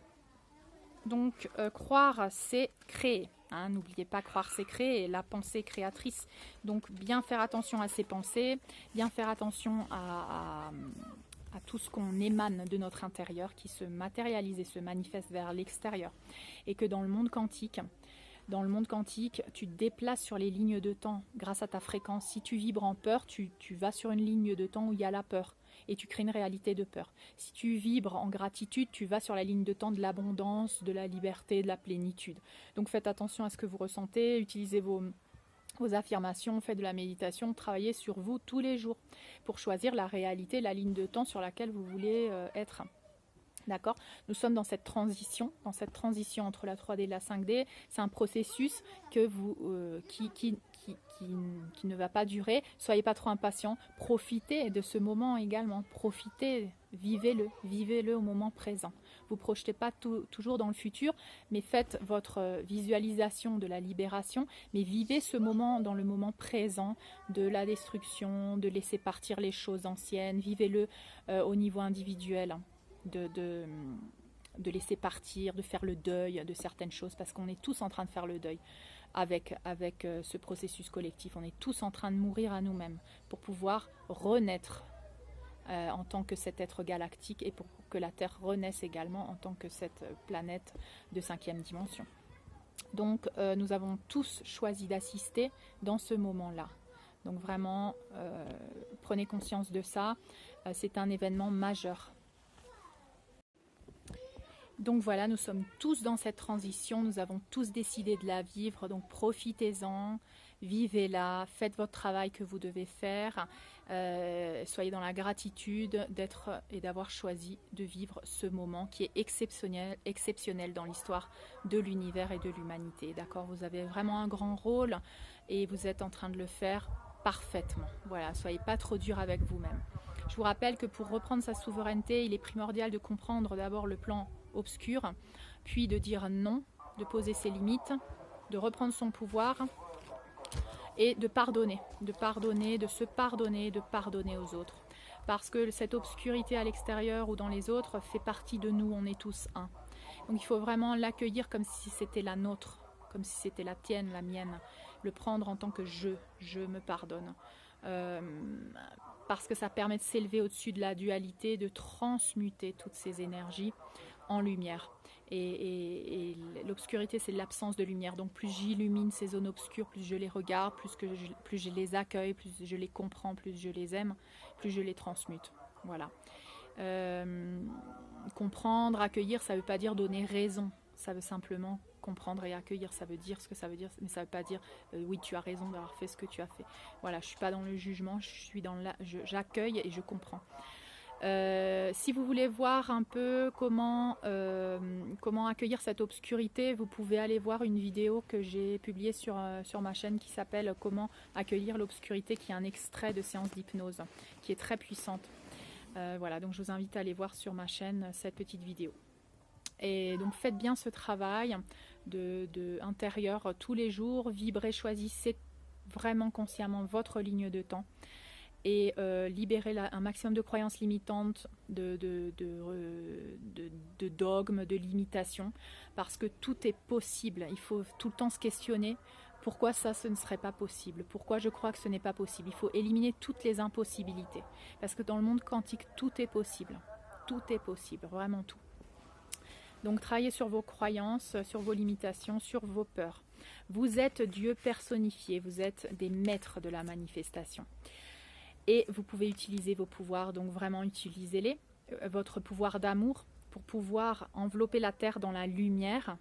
croire c'est créer. Hein, n'oubliez pas, croire c'est créer, et la pensée créatrice. Donc bien faire attention à ses pensées, bien faire attention à tout ce qu'on émane de notre intérieur, qui se matérialise et se manifeste vers l'extérieur. Et que dans le monde quantique, tu te déplaces sur les lignes de temps grâce à ta fréquence. Si tu vibres en peur, tu vas sur une ligne de temps où il y a la peur. Et tu crées une réalité de peur. Si tu vibres en gratitude, tu vas sur la ligne de temps de l'abondance, de la liberté, de la plénitude. Donc faites attention à ce que vous ressentez, utilisez vos affirmations, faites de la méditation, travaillez sur vous tous les jours pour choisir la réalité, la ligne de temps sur laquelle vous voulez être. D'accord? Nous sommes dans cette transition entre la 3D et la 5D. C'est un processus que qui ne va pas durer. Soyez pas trop impatients. Profitez de ce moment également. Profitez, vivez-le au moment présent. Vous ne projetez pas toujours dans le futur, mais faites votre visualisation de la libération, mais vivez ce moment dans le moment présent de la destruction, de laisser partir les choses anciennes. Vivez-le au niveau individuel. De laisser partir, de faire le deuil de certaines choses, parce qu'on est tous en train de faire le deuil avec ce processus collectif. On est tous en train de mourir à nous-mêmes pour pouvoir renaître en tant que cet être galactique et pour que la Terre renaisse également en tant que cette planète de 5e dimension. Donc nous avons tous choisi d'assister dans ce moment-là. Donc vraiment, prenez conscience de ça. C'est un événement majeur. Donc voilà, nous sommes tous dans cette transition, nous avons tous décidé de la vivre, donc profitez-en, vivez-la, faites votre travail que vous devez faire, soyez dans la gratitude d'être et d'avoir choisi de vivre ce moment qui est exceptionnel dans l'histoire de l'univers et de l'humanité. D'accord, vous avez vraiment un grand rôle et vous êtes en train de le faire parfaitement. Voilà, soyez pas trop dur avec vous-même. Je vous rappelle que pour reprendre sa souveraineté, il est primordial de comprendre d'abord le plan obscur, puis de dire non, de poser ses limites, de reprendre son pouvoir et de pardonner, de se pardonner, de pardonner aux autres. Parce que cette obscurité à l'extérieur ou dans les autres fait partie de nous, on est tous un. Donc il faut vraiment l'accueillir comme si c'était la nôtre, comme si c'était la tienne, la mienne, le prendre en tant que je me pardonne. Parce que ça permet de s'élever au-dessus de la dualité, de transmuter toutes ces énergies en lumière. Et l'obscurité, c'est l'absence de lumière. Donc plus j'illumine ces zones obscures, plus je les regarde, plus je les accueille, plus je les comprends, plus je les aime, plus je les transmute. Voilà. Comprendre, accueillir, ça ne veut pas dire donner raison. Ça veut simplement comprendre et accueillir, ça veut dire ce que ça veut dire, mais ça ne veut pas dire oui, tu as raison d'avoir fait ce que tu as fait. Voilà, je ne suis pas dans le jugement, j'accueille et je comprends. Si vous voulez voir un peu comment accueillir cette obscurité, vous pouvez aller voir une vidéo que j'ai publiée sur ma chaîne qui s'appelle « Comment accueillir l'obscurité » qui est un extrait de séance d'hypnose qui est très puissante. Voilà, donc je vous invite à aller voir sur ma chaîne cette petite vidéo. Et donc faites bien ce travail de intérieur tous les jours, vibrez, choisissez vraiment consciemment votre ligne de temps et libérez un maximum de croyances limitantes, de dogmes, de limitations, parce que tout est possible. Il faut tout le temps se questionner. Pourquoi ça, ce ne serait pas possible? Pourquoi je crois que ce n'est pas possible? Il faut éliminer toutes les impossibilités. Parce que dans le monde quantique, tout est possible. Tout est possible, vraiment tout. Donc travaillez sur vos croyances, sur vos limitations, sur vos peurs. Vous êtes Dieu personnifié, vous êtes des maîtres de la manifestation. Et vous pouvez utiliser vos pouvoirs, donc vraiment utilisez-les. Votre pouvoir d'amour pour pouvoir envelopper la Terre dans la lumière.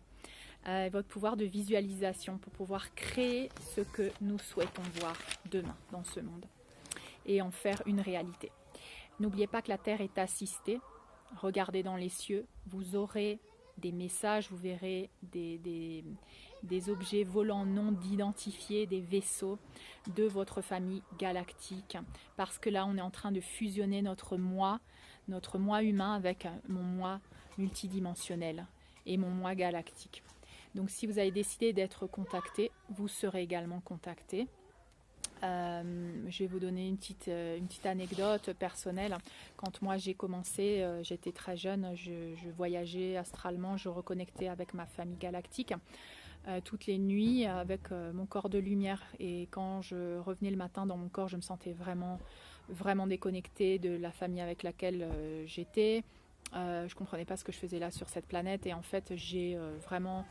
Votre pouvoir de visualisation pour pouvoir créer ce que nous souhaitons voir demain dans ce monde. Et en faire une réalité. N'oubliez pas que la Terre est assistée. Regardez dans les cieux, vous aurez des messages, vous verrez des objets volants non identifiés, des vaisseaux de votre famille galactique. Parce que là, on est en train de fusionner notre moi humain avec mon moi multidimensionnel et mon moi galactique. Donc si vous avez décidé d'être contacté, vous serez également contacté. Je vais vous donner une petite anecdote personnelle. Quand moi j'ai commencé, j'étais très jeune, je voyageais astralement, je reconnectais avec ma famille galactique. toutes les nuits avec mon corps de lumière. Et quand je revenais le matin dans mon corps, je me sentais vraiment, vraiment déconnectée de la famille avec laquelle j'étais. Je ne comprenais pas ce que je faisais là sur cette planète. Et en fait, j'ai vraiment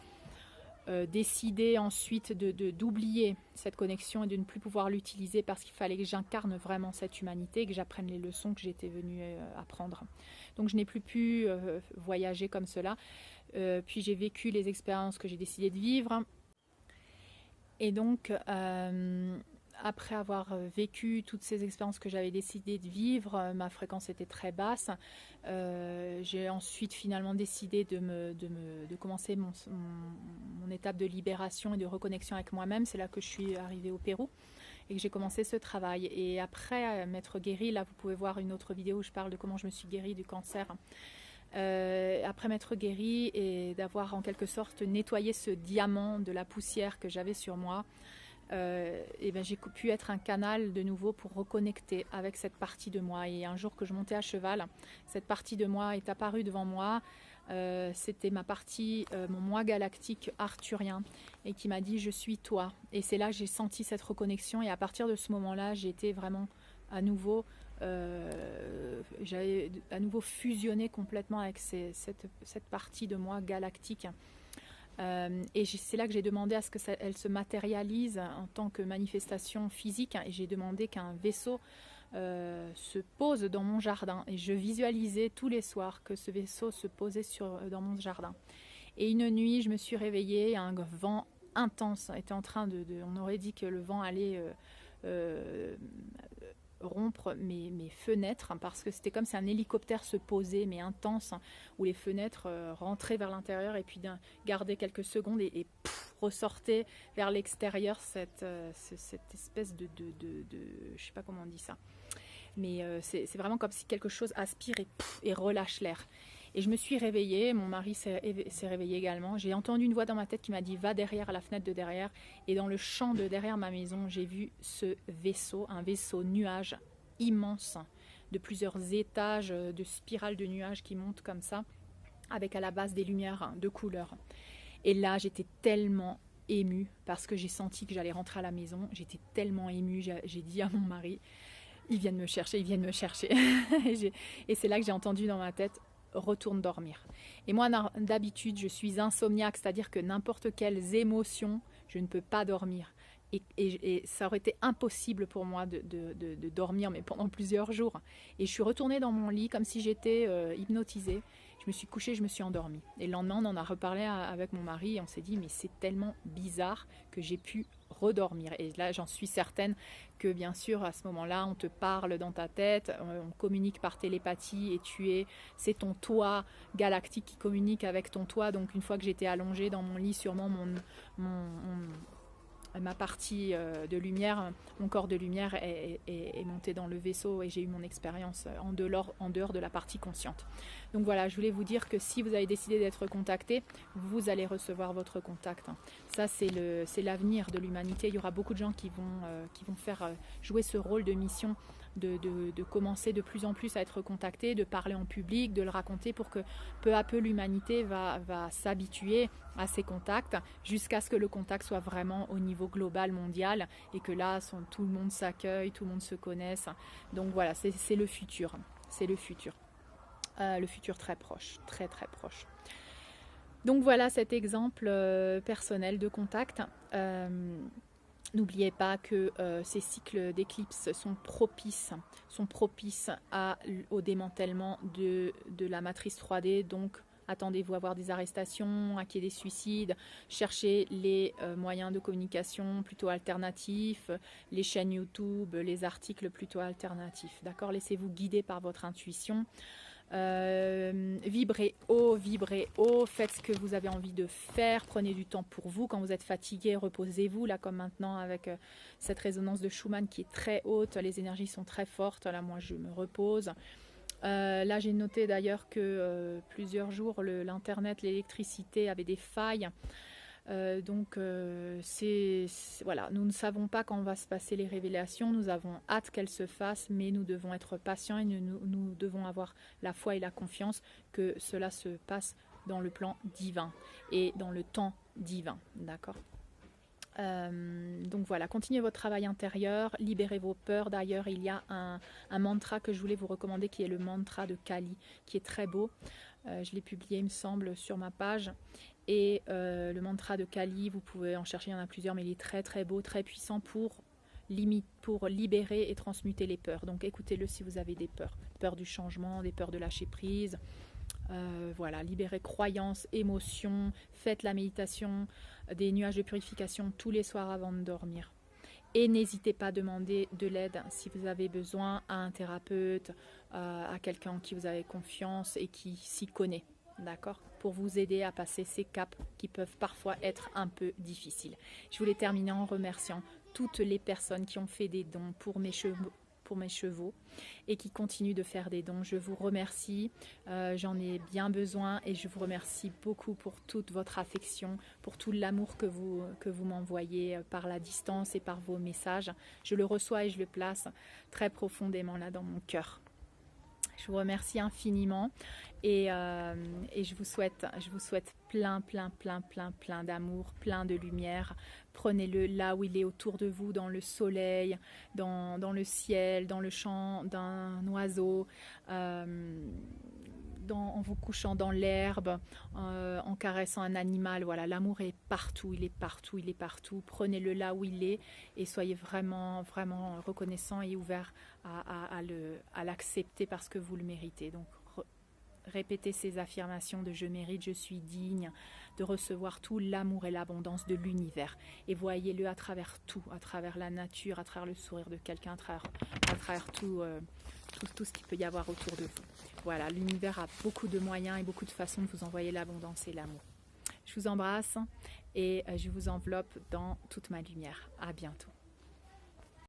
décidé ensuite d'oublier cette connexion et de ne plus pouvoir l'utiliser parce qu'il fallait que j'incarne vraiment cette humanité, que j'apprenne les leçons que j'étais venue apprendre. Donc je n'ai plus pu voyager comme cela. Puis j'ai vécu les expériences que j'ai décidé de vivre. Et donc, après avoir vécu toutes ces expériences que j'avais décidé de vivre, ma fréquence était très basse. J'ai ensuite finalement décidé de commencer mon étape de libération et de reconnexion avec moi-même. C'est là que je suis arrivée au Pérou et que j'ai commencé ce travail. Et après m'être guérie, là vous pouvez voir une autre vidéo où je parle de comment je me suis guérie du cancer. Après m'être guérie et d'avoir en quelque sorte nettoyé ce diamant de la poussière que j'avais sur moi, et ben j'ai pu être un canal de nouveau pour reconnecter avec cette partie de moi. Et un jour que je montais à cheval, cette partie de moi est apparue devant moi. C'était ma partie, mon moi galactique arthurien, et qui m'a dit je suis toi. Et c'est là que j'ai senti cette reconnexion, et à partir de ce moment-là j'ai été vraiment à nouveau j'avais à nouveau fusionné complètement avec cette partie de moi galactique. Et c'est là que j'ai demandé à ce qu'elle se matérialise en tant que manifestation physique, et j'ai demandé qu'un vaisseau se pose dans mon jardin, et je visualisais tous les soirs que ce vaisseau se posait dans mon jardin. Et une nuit je me suis réveillée, un vent intense était en train on aurait dit que le vent allait rompre mes fenêtres, parce que c'était comme si un hélicoptère se posait, mais intense, où les fenêtres rentraient vers l'intérieur et puis gardaient quelques secondes et ressortaient vers l'extérieur, cette espèce de je sais pas comment on dit ça, mais c'est vraiment comme si quelque chose aspire et relâche l'air. Et je me suis réveillée, mon mari s'est réveillé également. J'ai entendu une voix dans ma tête qui m'a dit « Va derrière, à la fenêtre de derrière ». Et dans le champ de derrière ma maison, j'ai vu ce vaisseau, un vaisseau nuage immense, de plusieurs étages, de spirales de nuages qui montent comme ça, avec à la base des lumières de couleur. Et là, j'étais tellement émue, parce que j'ai senti que j'allais rentrer à la maison. J'étais tellement émue, j'ai dit à mon mari « Ils viennent me chercher, ils viennent me chercher ». Et c'est là que j'ai entendu dans ma tête « Retourne dormir ». Et moi, d'habitude, je suis insomniaque, c'est-à-dire que n'importe quelles émotions, je ne peux pas dormir. Et ça aurait été impossible pour moi de dormir, mais pendant plusieurs jours. Et je suis retournée dans mon lit comme si j'étais hypnotisée. Je me suis couchée, je me suis endormie. Et le lendemain, on en a reparlé avec mon mari et on s'est dit, mais c'est tellement bizarre que j'ai pu redormir. Et là, j'en suis certaine que bien sûr, à ce moment-là, on te parle dans ta tête, on communique par télépathie et c'est ton toi galactique qui communique avec ton toi. Donc une fois que j'étais allongée dans mon lit, sûrement ma partie de lumière, mon corps de lumière est monté dans le vaisseau et j'ai eu mon expérience en dehors de la partie consciente. Donc voilà, je voulais vous dire que si vous avez décidé d'être contacté, vous allez recevoir votre contact. Ça, c'est l'avenir de l'humanité. Il y aura beaucoup de gens qui vont faire jouer ce rôle de mission, de commencer de plus en plus à être contactés, de parler en public, de le raconter pour que peu à peu l'humanité va s'habituer à ces contacts jusqu'à ce que le contact soit vraiment au niveau global, mondial, et que là, tout le monde s'accueille, tout le monde se connaisse. Donc voilà, c'est le futur. C'est le futur. Le futur très proche, très très proche. Donc voilà cet exemple personnel de contact. N'oubliez pas que ces cycles d'éclipses sont propices au démantèlement de la matrice 3D. Donc attendez-vous à avoir des arrestations, à qu'il y ait des suicides. Cherchez les moyens de communication plutôt alternatifs, les chaînes YouTube, les articles plutôt alternatifs. D'accord ? Laissez-vous guider par votre intuition. Vibrez haut, faites ce que vous avez envie de faire, prenez du temps pour vous. Quand vous êtes fatigué, reposez-vous, là comme maintenant avec cette résonance de Schumann qui est très haute, les énergies sont très fortes, là moi je me repose. Là j'ai noté d'ailleurs que plusieurs jours l'internet, l'électricité avaient des failles. Donc voilà, nous ne savons pas quand va se passer les révélations, nous avons hâte qu'elles se fassent, mais nous devons être patients et nous devons avoir la foi et la confiance que cela se passe dans le plan divin et dans le temps divin, d'accord? Donc voilà, continuez votre travail intérieur, libérez vos peurs. D'ailleurs, il y a un mantra que je voulais vous recommander qui est le mantra de Kali, qui est très beau. Je l'ai publié, il me semble, sur ma page. Et le mantra de Kali, vous pouvez en chercher, il y en a plusieurs, mais il est très très beau, très puissant pour libérer et transmuter les peurs. Donc écoutez-le si vous avez des peurs. Peur du changement, des peurs de lâcher prise. Voilà, libérez croyances, émotions, faites la méditation, des nuages de purification tous les soirs avant de dormir. Et n'hésitez pas à demander de l'aide si vous avez besoin à un thérapeute, à quelqu'un en qui vous avez confiance et qui s'y connaît, d'accord? Pour vous aider à passer ces caps qui peuvent parfois être un peu difficiles. Je voulais terminer en remerciant toutes les personnes qui ont fait des dons pour mes chevaux et qui continuent de faire des dons. Je vous remercie, j'en ai bien besoin et je vous remercie beaucoup pour toute votre affection, pour tout l'amour que vous m'envoyez par la distance et par vos messages. Je le reçois et je le place très profondément là dans mon cœur. Je vous remercie infiniment et je vous souhaite plein d'amour, plein de lumière. Prenez-le là où il est autour de vous, dans le soleil, dans le ciel, dans le chant d'un oiseau, en vous couchant dans l'herbe, en caressant un animal. Voilà, l'amour est partout, il est partout, il est partout. Prenez-le là où il est et soyez vraiment reconnaissant et ouvert à l'accepter parce que vous le méritez. Donc répétez ces affirmations de je mérite, je suis digne de recevoir tout l'amour et l'abondance de l'univers. Et voyez-le à travers tout, à travers la nature, à travers le sourire de quelqu'un, à travers tout ce qu'il peut y avoir autour de vous. Voilà, l'univers a beaucoup de moyens et beaucoup de façons de vous envoyer l'abondance et l'amour. Je vous embrasse et je vous enveloppe dans toute ma lumière. À bientôt.